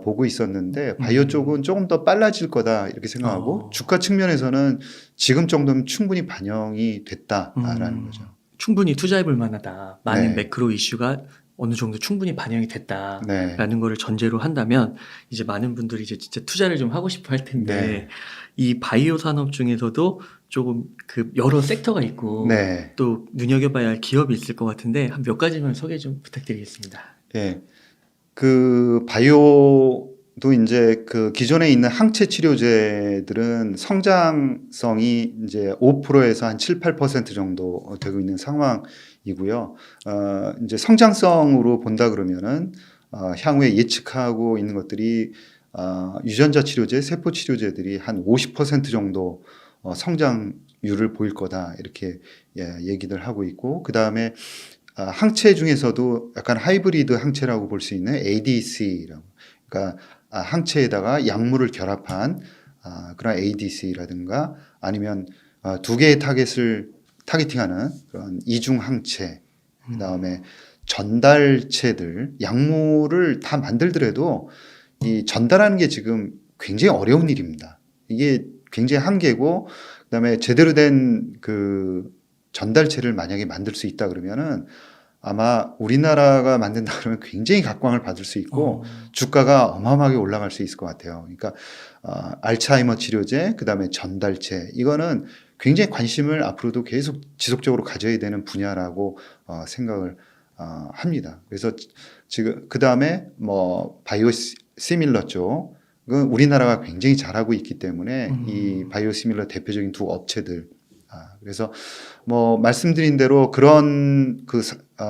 보고 있었는데, 바이오 쪽은 조금 더 빨라질 거다 이렇게 생각하고, 주가 측면에서는 지금 정도면 충분히 반영이 됐다라는 거죠. 충분히 투자해볼 만하다. 많은 네. 매크로 이슈가 어느 정도 충분히 반영이 됐다라는 네. 거를 전제로 한다면, 이제 많은 분들이 이제 진짜 투자를 좀 하고 싶어 할 텐데, 네. 이 바이오 산업 중에서도 조금 그 여러 섹터가 있고 네. 또 눈여겨봐야 할 기업이 있을 것 같은데, 한 몇 가지만 소개 좀 부탁드리겠습니다. 예. 그 바이오도 이제 그 기존에 있는 항체 치료제들은 성장성이 이제 5%에서 한 7, 8% 정도 되고 있는 상황이고요. 이제 성장성으로 본다 그러면은 향후에 예측하고 있는 것들이 유전자 치료제, 세포 치료제들이 한 50% 정도 성장률을 보일 거다 이렇게 얘기들 하고 있고, 그 다음에 항체 중에서도 약간 하이브리드 항체라고 볼 수 있는 ADC라고, 그러니까 항체에다가 약물을 결합한 그런 ADC라든가, 아니면 두 개의 타겟을 타겟팅하는 그런 이중 항체, 그 다음에 전달체들, 약물을 다 만들더라도 이 전달하는 게 지금 굉장히 어려운 일입니다. 이게 굉장히 한계고, 그다음에 제대로 된 그 전달체를 만약에 만들 수 있다 그러면은 아마 우리나라가 만든다 그러면 굉장히 각광을 받을 수 있고 주가가 어마어마하게 올라갈 수 있을 것 같아요. 그러니까 알츠하이머 치료제, 그다음에 전달체, 이거는 굉장히 관심을 앞으로도 계속 지속적으로 가져야 되는 분야라고 생각을 합니다. 그래서 지금 그다음에 뭐 바이오 시밀러 쪽, 그건 우리나라가 굉장히 잘하고 있기 때문에 이 바이오 시밀러 대표적인 두 업체들, 그래서 뭐 말씀드린 대로 그런 그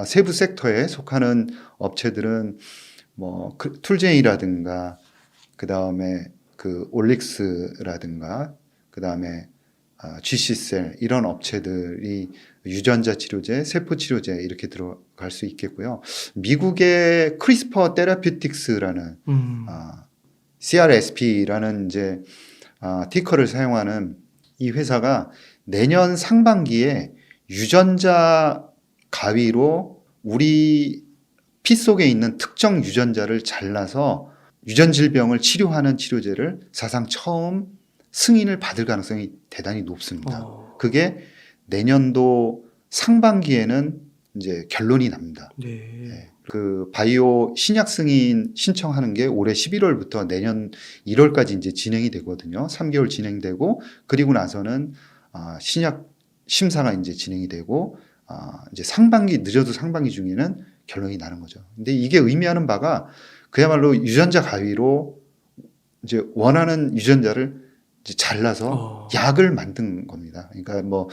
세부 섹터에 속하는 업체들은 뭐 툴제이라든가, 그 다음에 그 올릭스라든가, 그 다음에 GC셀, 이런 업체들이 유전자 치료제, 세포 치료제 이렇게 들어갈 수 있겠고요. 미국의 크리스퍼 테라퓨틱스라는 CRSP라는 이제 티커를 사용하는 이 회사가 내년 상반기에 유전자 가위로 우리 피 속에 있는 특정 유전자를 잘라서 유전 질병을 치료하는 치료제를 사상 처음 승인을 받을 가능성이 대단히 높습니다. 그게 내년도 상반기에는 이제 결론이 납니다. 네. 그 바이오 신약 승인 신청하는 게 올해 11월부터 내년 1월까지 이제 진행이 되거든요. 3개월 진행되고, 그리고 나서는 신약 심사가 이제 진행이 되고, 이제 상반기, 늦어도 상반기 중에는 결론이 나는 거죠. 근데 이게 의미하는 바가 그야말로 유전자 가위로 이제 원하는 유전자를 이제 잘라서 약을 만든 겁니다. 그러니까 뭐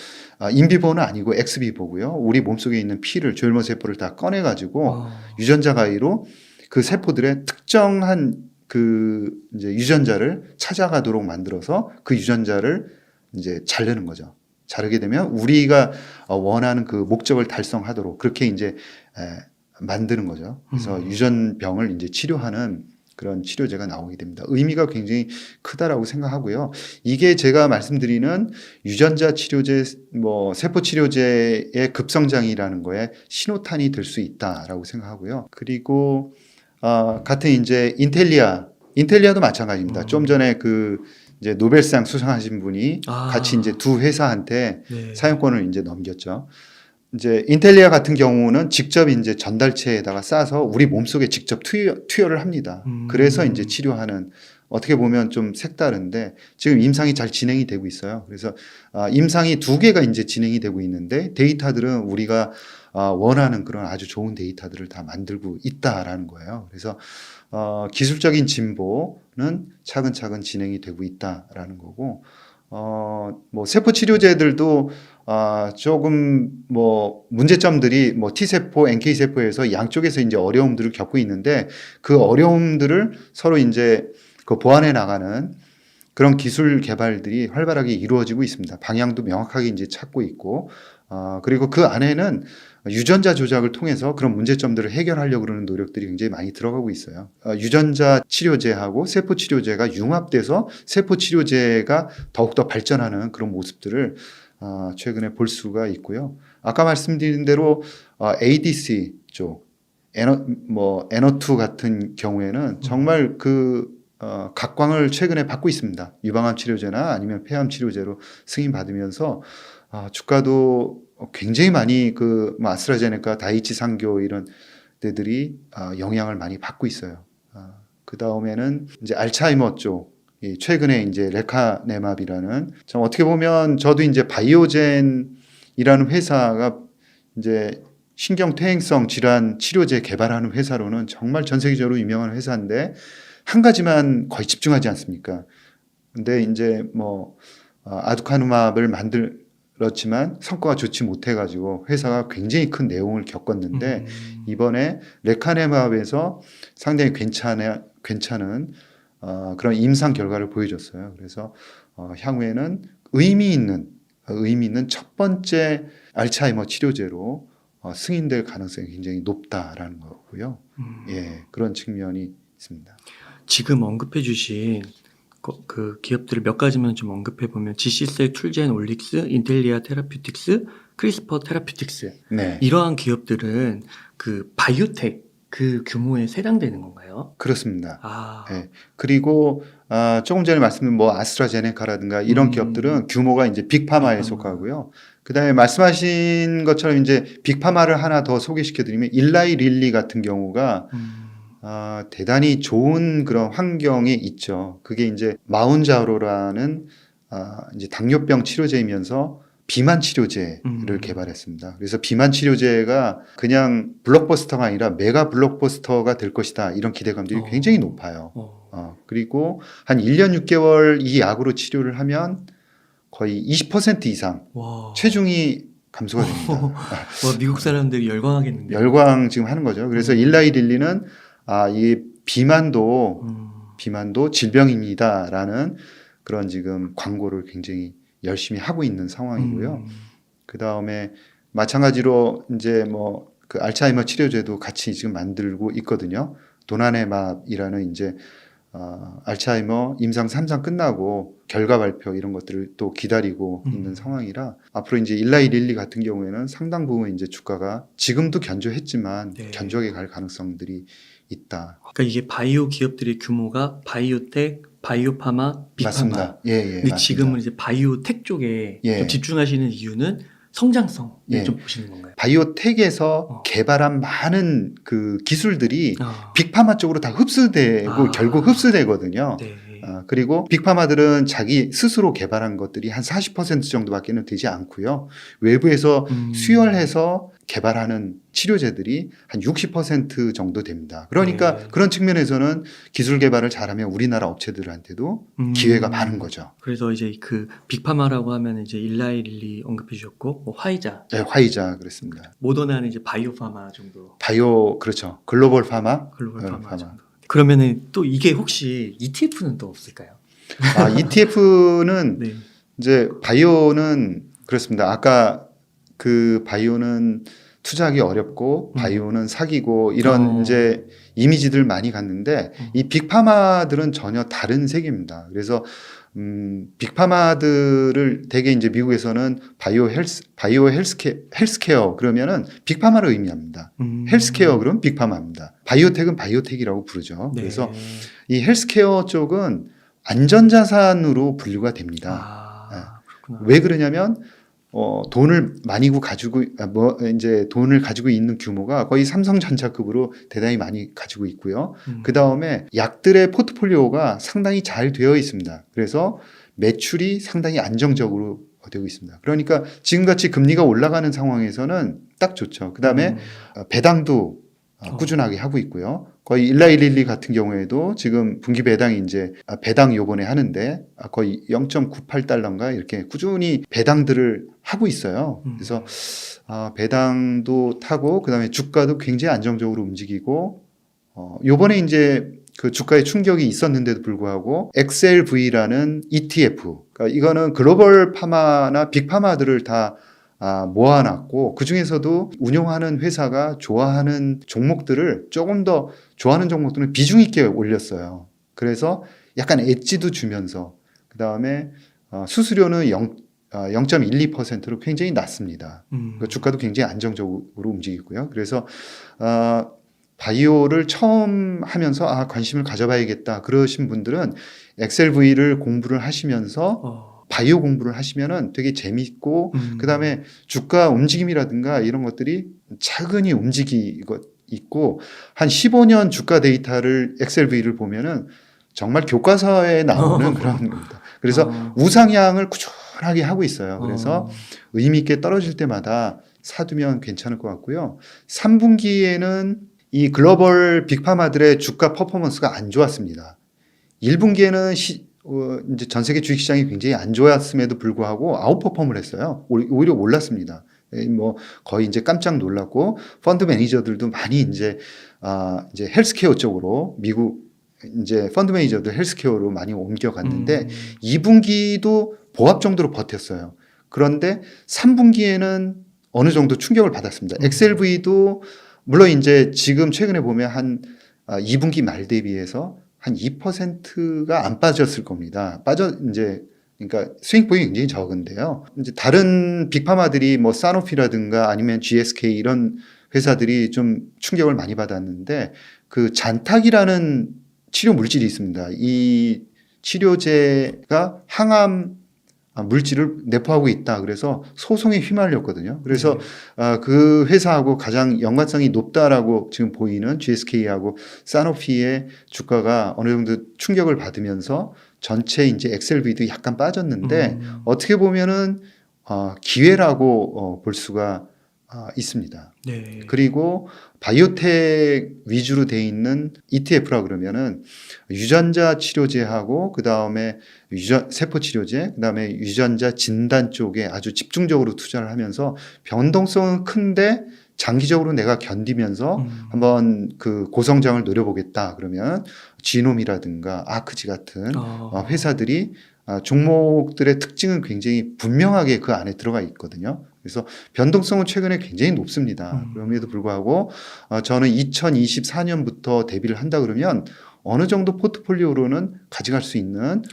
인비보는 아니고 엑스비보고요. 우리 몸속에 있는 피를, 조혈모 세포를 다 꺼내 가지고 유전자 가위로 그 세포들의 특정한 그 이제 유전자를 찾아가도록 만들어서 그 유전자를 이제 자르는 거죠. 자르게 되면 우리가 원하는 그 목적을 달성하도록 그렇게 이제 만드는 거죠. 그래서 유전병을 이제 치료하는 그런 치료제가 나오게 됩니다. 의미가 굉장히 크다라고 생각하고요. 이게 제가 말씀드리는 유전자 치료제, 뭐 세포 치료제의 급성장이라는 거에 신호탄이 될 수 있다라고 생각하고요. 그리고 같은 이제 인텔리아도 마찬가지입니다. 좀 전에 그 이제 노벨상 수상하신 분이 같이 이제 두 회사한테 네. 사용권을 이제 넘겼죠. 이제 인텔리아 같은 경우는 직접 이제 전달체에다가 싸서 우리 몸속에 직접 투여를 합니다. 그래서 이제 치료하는 어떻게 보면 좀 색다른데 지금 임상이 잘 진행이 되고 있어요. 그래서 임상이 2개가 이제 진행이 되고 있는데 데이터들은 우리가 원하는 그런 아주 좋은 데이터들을 다 만들고 있다라는 거예요. 그래서 기술적인 진보는 차근차근 진행이 되고 있다라는 거고 뭐 세포 치료제들도 조금 뭐 문제점들이 뭐 T세포, NK세포에서 양쪽에서 이제 어려움들을 겪고 있는데 그 어려움들을 서로 이제 그 보완해 나가는 그런 기술 개발들이 활발하게 이루어지고 있습니다. 방향도 명확하게 이제 찾고 있고 그리고 그 안에는 유전자 조작을 통해서 그런 문제점들을 해결하려고 그러는 노력들이 굉장히 많이 들어가고 있어요. 유전자 치료제하고 세포 치료제가 융합돼서 세포 치료제가 더욱더 발전하는 그런 모습들을 최근에 볼 수가 있고요. 아까 말씀드린 대로 ADC 쪽, N2 같은 경우에는 정말 각광을 최근에 받고 있습니다. 유방암 치료제나 아니면 폐암 치료제로 승인받으면서 주가도 굉장히 많이 아스트라제네카, 다이치 상교 이런 데들이 영향을 많이 받고 있어요. 그 다음에는 이제 알츠하이머 쪽, 최근에 이제 레카네맙이라는 어떻게 보면 저도 이제 바이오젠이라는 회사가 이제 신경퇴행성 질환 치료제 개발하는 회사로는 정말 전 세계적으로 유명한 회사인데 한 가지만 거의 집중하지 않습니까? 근데 이제 아두카누맙을 만들었지만 성과가 좋지 못해가지고 회사가 굉장히 큰 내용을 겪었는데 이번에 레카네맙에서 상당히 괜찮은 그런 임상 결과를 보여줬어요. 그래서 향후에는 의미 있는 첫 번째 알츠하이머 치료제로 승인될 가능성이 굉장히 높다라는 거고요. 예, 그런 측면이 있습니다. 지금 언급해 주신 그 기업들을 몇 가지만 좀 언급해 보면 GC셀, 툴젠, 올릭스, 인텔리아 테라퓨틱스, 크리스퍼 테라퓨틱스 네, 이러한 기업들은 그 바이오텍 그 규모에 해당되는 건가요? 그렇습니다. 네. 그리고 조금 전에 말씀드린 아스트라제네카라든가 이런 기업들은 규모가 이제 빅파마에 속하고요. 그다음에 말씀하신 것처럼 이제 빅파마를 하나 더 소개시켜드리면 일라이 릴리 같은 경우가 대단히 좋은 그런 환경에 있죠. 그게 이제 마운자로라는 이제 당뇨병 치료제이면서 비만 치료제를 개발했습니다. 그래서 비만 치료제가 그냥 블록버스터가 아니라 메가 블록버스터가 될 것이다. 이런 기대감들이 굉장히 높아요. 그리고 한 1년 6개월 이 약으로 치료를 하면 거의 20% 이상 체중이 감소가 됩니다. 미국 사람들이 열광하겠는데요. 열광 지금 하는 거죠. 그래서 일라이 릴리는 이 비만도 질병입니다라는 그런 지금 광고를 굉장히 열심히 하고 있는 상황이고요. 그 다음에 마찬가지로 이제 그 알츠하이머 치료제도 같이 지금 만들고 있거든요. 도나네맙이라는 이제 알츠하이머 임상 3상 끝나고 결과 발표 이런 것들을 또 기다리고 있는 상황이라 앞으로 이제 일라이 릴리 같은 경우에는 상당 부분 이제 주가가 지금도 견조했지만 견조하게 갈 가능성들이 있다. 그러니까 이게 바이오 기업들의 규모가 바이오텍, 바이오파마, 빅파마. 맞습니다. 예, 근데 맞습니다. 지금은 이제 바이오텍 쪽에 좀 집중하시는 이유는 성장성을 좀 보시는 건가요? 바이오텍에서 개발한 많은 그 기술들이 빅파마 쪽으로 다 흡수되고 결국 흡수되거든요. 네. 그리고 빅파마들은 자기 스스로 개발한 것들이 한 40% 정도밖에는 되지 않고요. 외부에서 수혈해서 개발하는 치료제들이 한 60% 정도 됩니다. 그러니까 그런 측면에서는 기술 개발을 잘하면 우리나라 업체들한테도 기회가 많은 거죠. 그래서 이제 그 빅파마라고 하면 이제 일라이 릴리 언급해 주셨고 화이자. 네, 화이자 그렇습니다. 모더나는 이제 바이오파마 정도. 그렇죠. 글로벌 파마. 글로벌 파마 정도. 그러면은 또 이게 혹시 ETF는 또 없을까요? ETF는 이제 바이오는 그렇습니다. 아까 그 바이오는 투자하기 어렵고 바이오는 사기고 이런 이제 이미지들 많이 갔는데 이 빅파마들은 전혀 다른 세계입니다. 그래서 빅파마들을 되게 이제 미국에서는 바이오 헬스케어 그러면은 빅파마를 의미합니다. 헬스케어 그러면 빅파마입니다. 바이오텍은 바이오텍이라고 부르죠. 네. 그래서 이 헬스케어 쪽은 안전자산으로 분류가 됩니다. 그렇구나. 왜 그러냐면 돈을 많이 돈을 가지고 있는 규모가 거의 삼성전자급으로 대단히 많이 가지고 있고요. 그 다음에 약들의 포트폴리오가 상당히 잘 되어 있습니다. 그래서 매출이 상당히 안정적으로 되고 있습니다. 그러니까 지금같이 금리가 올라가는 상황에서는 딱 좋죠. 그 다음에 배당도 꾸준하게 하고 있고요. 거의 11112 같은 경우에도 지금 분기 배당이 이제 배당 요번에 하는데 거의 0.98달러인가 이렇게 꾸준히 배당들을 하고 있어요. 그래서 배당도 타고 그다음에 주가도 굉장히 안정적으로 움직이고 요번에 이제 그 주가에 충격이 있었는데도 불구하고 XLV라는 ETF, 그러니까 이거는 글로벌 파마나 빅파마들을 다 모아놨고 그 중에서도 운용하는 회사가 좋아하는 종목들을 조금 더 좋아하는 종목들은 비중 있게 올렸어요. 그래서 약간 엣지도 주면서 그 다음에 수수료는 0.12%로 굉장히 낮습니다. 그러니까 주가도 굉장히 안정적으로 움직이고요. 그래서 바이오를 처음 하면서 관심을 가져봐야겠다 그러신 분들은 XLV를 공부를 하시면서 바이오 공부를 하시면은 되게 재밌고 그다음에 주가 움직임이라든가 이런 것들이 차근히 움직이고 있고 한 15년 주가 데이터를 XLV를 보면은 정말 교과서에 나오는 그런 겁니다. 그래서 우상향을 꾸준하게 하고 있어요. 그래서 의미 있게 떨어질 때마다 사두면 괜찮을 것 같고요. 3분기에는 이 글로벌 빅파마들의 주가 퍼포먼스가 안 좋았습니다. 1분기에는 이제 전 세계 주식시장이 굉장히 안 좋았음에도 불구하고 아웃퍼폼을 했어요. 오히려 올랐습니다. 뭐 거의 이제 깜짝 놀랐고 펀드 매니저들도 많이 이제 헬스케어 쪽으로 미국 이제 펀드 매니저들 헬스케어로 많이 옮겨갔는데 2분기도 보합 정도로 버텼어요. 그런데 3분기에는 어느 정도 충격을 받았습니다. XLV도 물론 이제 지금 최근에 보면 한 2분기 말 대비해서 한 2%가 안 빠졌을 겁니다. 그러니까 스윙폭이 굉장히 적은데요. 이제 다른 빅파마들이 뭐 사노피라든가 아니면 GSK 이런 회사들이 좀 충격을 많이 받았는데 그 잔탁이라는 치료 물질이 있습니다. 이 치료제가 항암 물질을 내포하고 있다. 그래서 소송에 휘말렸거든요. 그래서 그 회사하고 가장 연관성이 높다라고 지금 보이는 GSK하고 사노피의 주가가 어느 정도 충격을 받으면서 전체 이제 XLV도 약간 빠졌는데 어떻게 보면은 기회라고 볼 수가 있습니다. 네. 그리고 바이오텍 위주로 돼 있는 ETF라 그러면은 유전자 치료제하고 그 다음에 세포 치료제, 그 다음에 유전자 진단 쪽에 아주 집중적으로 투자를 하면서 변동성은 큰데 장기적으로 내가 견디면서 한번 그 고성장을 노려보겠다 그러면 지놈이라든가 아크지 같은 회사들이 종목들의 특징은 굉장히 분명하게 그 안에 들어가 있거든요. 그래서 변동성은 최근에 굉장히 높습니다. 그럼에도 불구하고 저는 2024년부터 대비를 한다 그러면 어느 정도 포트폴리오로는 가져갈 수 있는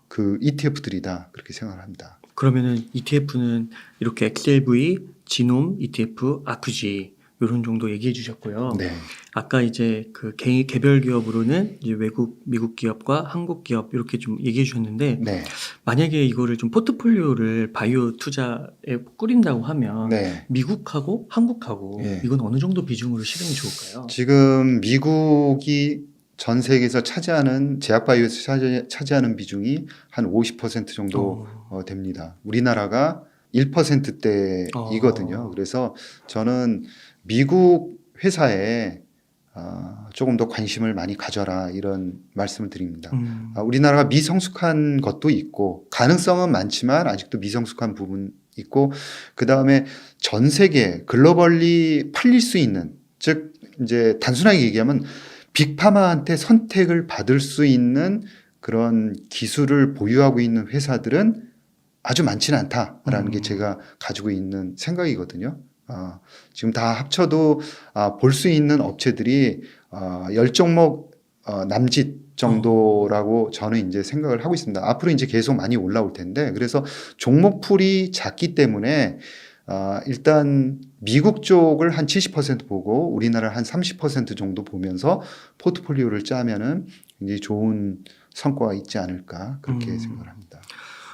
그 ETF들이다 그렇게 생각을 합니다. 그러면은 ETF는 이렇게 XLV, 지놈 ETF, 아크지 이런 정도 얘기해 주셨고요. 네. 아까 이제 그 개별 기업으로는 이제 미국 기업과 한국 기업 이렇게 좀 얘기해 주셨는데 네. 만약에 이거를 좀 포트폴리오를 바이오 투자에 꾸린다고 하면 네. 미국하고 한국하고 이건 어느 정도 비중으로 실행이 좋을까요? 지금 미국이 전 세계에서 차지하는 제약 바이오에서 차지하는 비중이 한 50% 정도 됩니다. 우리나라가 1%대이거든요. 그래서 저는 미국 회사에 조금 더 관심을 많이 가져라 이런 말씀을 드립니다. 우리나라가 미성숙한 것도 있고 가능성은 많지만 아직도 미성숙한 부분 있고 그 다음에 전 세계 글로벌리 팔릴 수 있는 즉 이제 단순하게 얘기하면 빅파마한테 선택을 받을 수 있는 그런 기술을 보유하고 있는 회사들은 아주 많지는 않다라는 게 음. 제가 가지고 있는 생각이거든요. 지금 다 합쳐도 볼 수 있는 업체들이 10종목 남짓 정도라고 저는 이제 생각을 하고 있습니다. 앞으로 이제 계속 많이 올라올 텐데, 그래서 종목풀이 작기 때문에 일단 미국 쪽을 한 70% 보고 우리나라 한 30% 정도 보면서 포트폴리오를 짜면은 굉장히 좋은 성과가 있지 않을까 그렇게 생각을 합니다.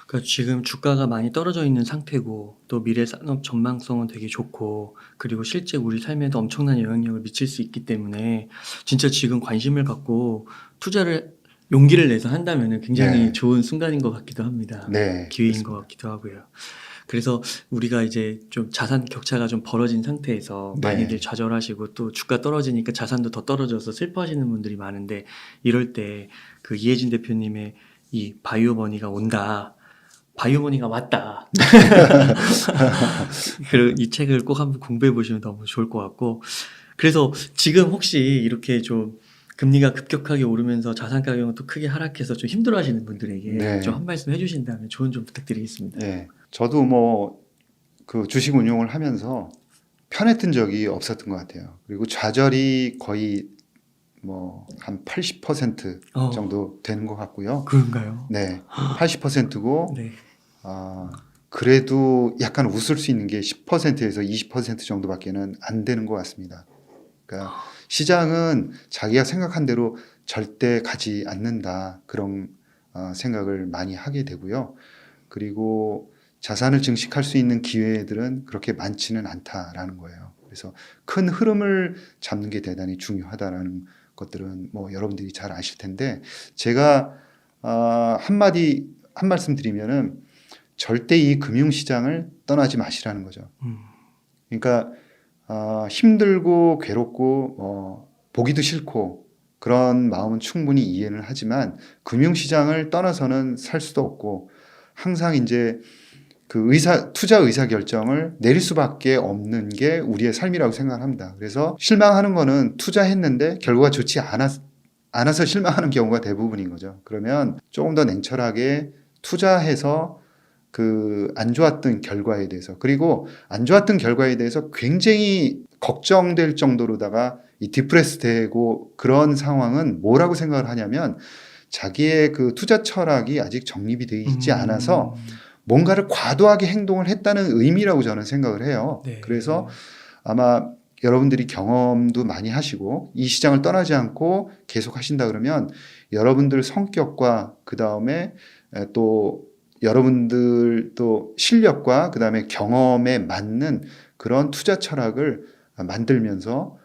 그러니까 지금 주가가 많이 떨어져 있는 상태고 또 미래 산업 전망성은 되게 좋고 그리고 실제 우리 삶에도 엄청난 영향력을 미칠 수 있기 때문에 진짜 지금 관심을 갖고 투자를 용기를 내서 한다면 굉장히 네. 좋은 순간인 것 같기도 합니다. 네, 기회인 것 그렇습니다. 같기도 하고요. 그래서 우리가 이제 좀 자산 격차가 좀 벌어진 상태에서 네. 많이들 좌절하시고 또 주가 떨어지니까 자산도 더 떨어져서 슬퍼하시는 분들이 많은데 이럴 때 그 이혜진 대표님의 이 바이오머니가 온다. 바이오머니가 왔다. 그리고 이 책을 꼭 한번 공부해 보시면 너무 좋을 것 같고 그래서 지금 혹시 이렇게 좀 금리가 급격하게 오르면서 자산 가격은 또 크게 하락해서 좀 힘들어하시는 분들에게 네. 좀 한 말씀 해주신다면 조언 좀 부탁드리겠습니다. 네. 저도 뭐 그 주식 운용을 하면서 편했던 적이 없었던 것 같아요. 그리고 좌절이 거의 뭐 한 80% 정도 되는 것 같고요. 그런가요? 네, 80%고 네. 그래도 약간 웃을 수 있는 게 10%에서 20% 정도밖에는 안 되는 것 같습니다. 그러니까 시장은 자기가 생각한 대로 절대 가지 않는다 그런 생각을 많이 하게 되고요. 그리고 자산을 증식할 수 있는 기회들은 그렇게 많지는 않다라는 거예요. 그래서 큰 흐름을 잡는 게 대단히 중요하다라는 것들은 뭐 여러분들이 잘 아실 텐데 제가 한 말씀 드리면은 절대 이 금융시장을 떠나지 마시라는 거죠. 그러니까 힘들고 괴롭고 보기도 싫고 그런 마음은 충분히 이해는 하지만 금융시장을 떠나서는 살 수도 없고 항상 이제 그 투자 의사 결정을 내릴 수밖에 없는 게 우리의 삶이라고 생각합니다. 그래서 실망하는 거는 투자했는데 결과가 좋지 않아서 실망하는 경우가 대부분인 거죠. 그러면 조금 더 냉철하게 투자해서 그 안 좋았던 결과에 대해서 그리고 안 좋았던 결과에 대해서 굉장히 걱정될 정도로다가 이 디프레스 되고 그런 상황은 뭐라고 생각을 하냐면 자기의 그 투자 철학이 아직 정립이 되어 있지 않아서 뭔가를 과도하게 행동을 했다는 의미라고 저는 생각을 해요. 네. 그래서 아마 여러분들이 경험도 많이 하시고 이 시장을 떠나지 않고 계속 하신다 그러면 여러분들 성격과 그 다음에 또 여러분들 또 실력과 그 다음에 경험에 맞는 그런 투자 철학을 만들면서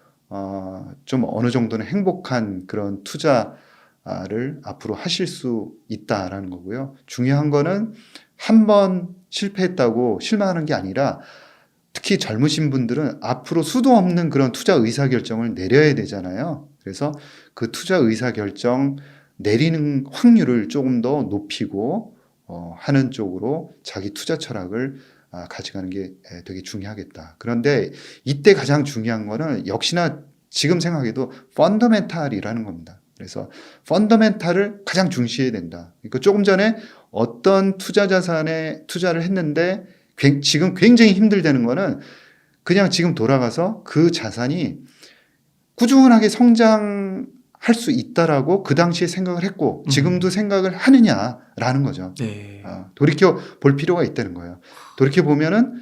좀 어느 정도는 행복한 그런 투자를 앞으로 하실 수 있다라는 거고요. 중요한 거는 한 번 실패했다고 실망하는 게 아니라 특히 젊으신 분들은 앞으로 수도 없는 그런 투자 의사결정을 내려야 되잖아요. 그래서 그 투자 의사결정 내리는 확률을 조금 더 높이고 하는 쪽으로 자기 투자 철학을 가져가는 게 되게 중요하겠다. 그런데 이때 가장 중요한 거는 역시나 지금 생각해도 펀더멘탈이라는 겁니다. 그래서 펀더멘탈을 가장 중시해야 된다. 그러니까 조금 전에 어떤 투자 자산에 투자를 했는데 지금 굉장히 힘들다는 거는 그냥 지금 돌아가서 그 자산이 꾸준하게 성장할 수 있다라고 그 당시에 생각을 했고 지금도 생각을 하느냐라는 거죠. 네. 돌이켜 볼 필요가 있다는 거예요. 돌이켜 보면은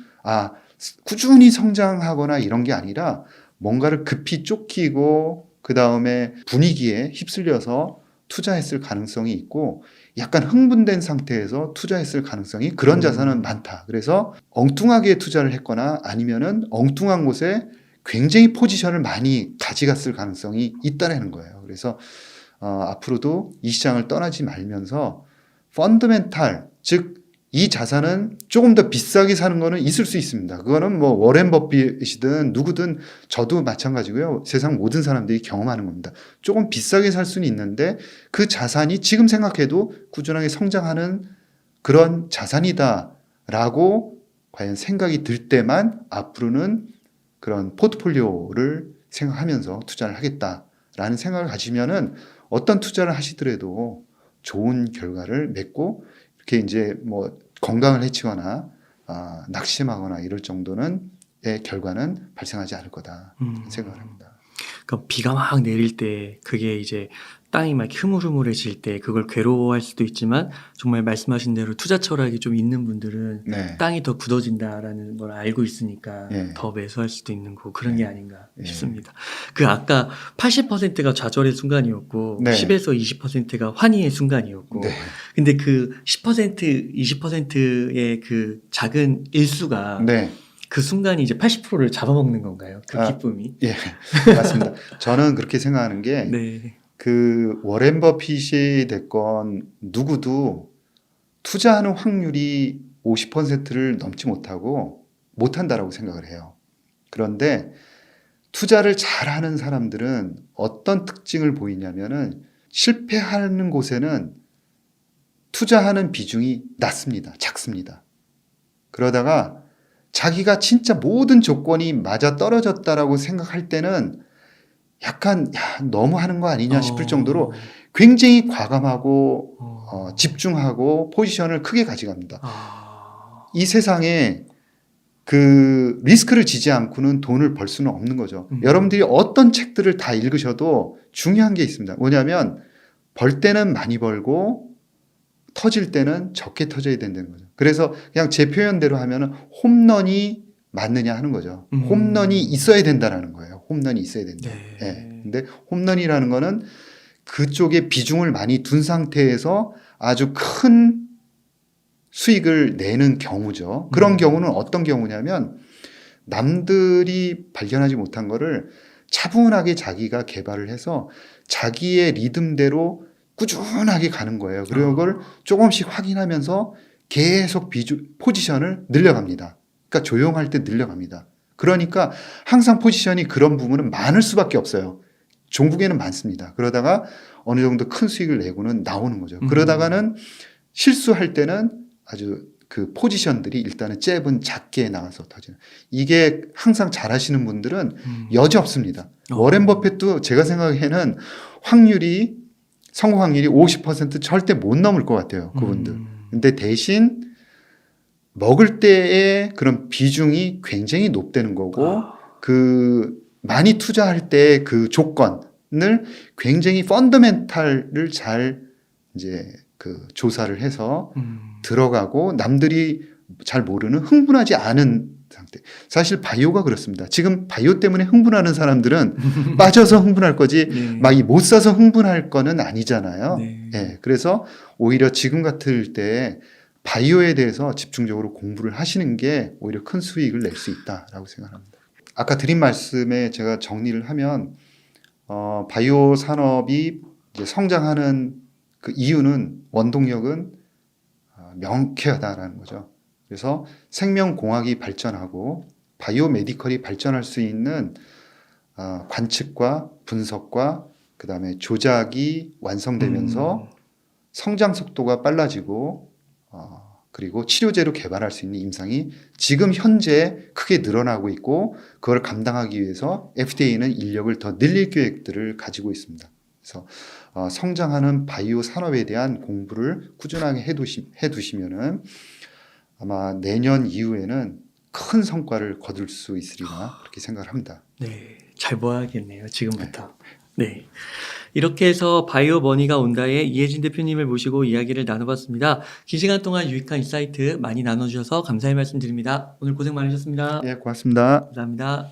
꾸준히 성장하거나 이런 게 아니라 뭔가를 급히 쫓기고 그 다음에 분위기에 휩쓸려서 투자했을 가능성이 있고 약간 흥분된 상태에서 투자했을 가능성이 그런 자산은 많다. 그래서 엉뚱하게 투자를 했거나 아니면은 엉뚱한 곳에 굉장히 포지션을 많이 가져갔을 가능성이 있다는 거예요. 그래서 앞으로도 이 시장을 떠나지 말면서 펀더멘탈, 즉 이 자산은 조금 더 비싸게 사는 거는 있을 수 있습니다. 그거는 뭐 워렌 버핏이든 누구든 저도 마찬가지고요. 세상 모든 사람들이 경험하는 겁니다. 조금 비싸게 살 수는 있는데 그 자산이 지금 생각해도 꾸준하게 성장하는 그런 자산이다라고 과연 생각이 들 때만 앞으로는 그런 포트폴리오를 생각하면서 투자를 하겠다라는 생각을 가지면은 어떤 투자를 하시더라도 좋은 결과를 맺고 이렇게 이제 뭐 건강을 해치거나 낙심하거나 이럴 정도는 의 결과는 발생하지 않을 거다 생각을 합니다. 그러니까 비가 막 내릴 때 그게 이제 땅이 막 흐물흐물해질 때 그걸 괴로워할 수도 있지만 정말 말씀하신 대로 투자 철학이 좀 있는 분들은 네. 땅이 더 굳어진다라는 걸 알고 있으니까 예. 더 매수할 수도 있는 거고 그런 게 아닌가 예. 싶습니다. 그 아까 80%가 좌절의 순간이었고 네. 10에서 20%가 환희의 순간이었고 네. 근데 그 10%, 20%의 그 작은 일수가 네. 그 순간이 이제 80%를 잡아먹는 건가요? 그 기쁨이? 예. 맞습니다. 저는 그렇게 생각하는 게 네. 그 워렌 버핏이 됐건 누구도 투자하는 확률이 50%를 넘지 못한다라고 생각을 해요. 그런데 투자를 잘하는 사람들은 어떤 특징을 보이냐면은 실패하는 곳에는 투자하는 비중이 낮습니다. 작습니다. 그러다가 자기가 진짜 모든 조건이 맞아 떨어졌다라고 생각할 때는 약간 너무 하는 거 아니냐 싶을 정도로 굉장히 과감하고 집중하고 포지션을 크게 가져갑니다. 이 세상에 그 리스크를 지지 않고는 돈을 벌 수는 없는 거죠. 여러분들이 어떤 책들을 다 읽으셔도 중요한 게 있습니다. 뭐냐면 벌 때는 많이 벌고 터질 때는 적게 터져야 된다는 거죠. 그래서 그냥 제 표현대로 하면은 홈런이 맞느냐 하는 거죠. 홈런이 있어야 된다라는 거예요. 홈런이 있어야 된다. 네. 예. 근데 홈런이라는 거는 그쪽에 비중을 많이 둔 상태에서 아주 큰 수익을 내는 경우죠. 그런 경우는 어떤 경우냐면 남들이 발견하지 못한 거를 차분하게 자기가 개발을 해서 자기의 리듬대로 꾸준하게 가는 거예요. 그리고 그걸 조금씩 확인하면서 계속 포지션을 늘려갑니다. 그러니까 조용할 때 늘려갑니다. 그러니까 항상 포지션이 그런 부분은 많을 수밖에 없어요. 종국에는 많습니다. 그러다가 어느 정도 큰 수익을 내고는 나오는 거죠. 그러다가는 실수할 때는 아주 그 포지션들이 일단은 잽은 작게 나가서 터지는. 이게 항상 잘하시는 분들은 여지 없습니다. 워렌 버핏도 제가 생각에는 성공 확률이 50% 절대 못 넘을 것 같아요. 그분들. 근데 대신 먹을 때의 그런 비중이 굉장히 높다는 거고 그 많이 투자할 때 그 조건을 굉장히 펀더멘탈을 잘 이제 그 조사를 해서 들어가고 남들이 잘 모르는 흥분하지 않은 상태. 사실 바이오가 그렇습니다. 지금 바이오 때문에 흥분하는 사람들은 빠져서 흥분할 거지 네. 막 못 사서 흥분할 거는 아니잖아요. 네. 예, 그래서 오히려 지금 같을 때 바이오에 대해서 집중적으로 공부를 하시는 게 오히려 큰 수익을 낼 수 있다라고 생각합니다. 아까 드린 말씀에 제가 정리를 하면 바이오 산업이 이제 성장하는 그 이유는 원동력은 명쾌하다라는 거죠. 그래서 생명공학이 발전하고 바이오메디컬이 발전할 수 있는 관측과 분석과 그 다음에 조작이 완성되면서 성장 속도가 빨라지고 그리고 치료제로 개발할 수 있는 임상이 지금 현재 크게 늘어나고 있고 그걸 감당하기 위해서 FDA는 인력을 더 늘릴 계획들을 가지고 있습니다. 그래서 성장하는 바이오 산업에 대한 공부를 꾸준하게 해두시면은 아마 내년 이후에는 큰 성과를 거둘 수 있으리라 그렇게 생각을 합니다. 네, 잘 모아야겠네요. 지금부터. 네. 이렇게 해서 바이오 머니가 온다의 이혜진 대표님을 모시고 이야기를 나눠봤습니다. 긴 시간 동안 유익한 인사이트 많이 나눠주셔서 감사의 말씀드립니다. 오늘 고생 많으셨습니다. 예, 고맙습니다. 감사합니다.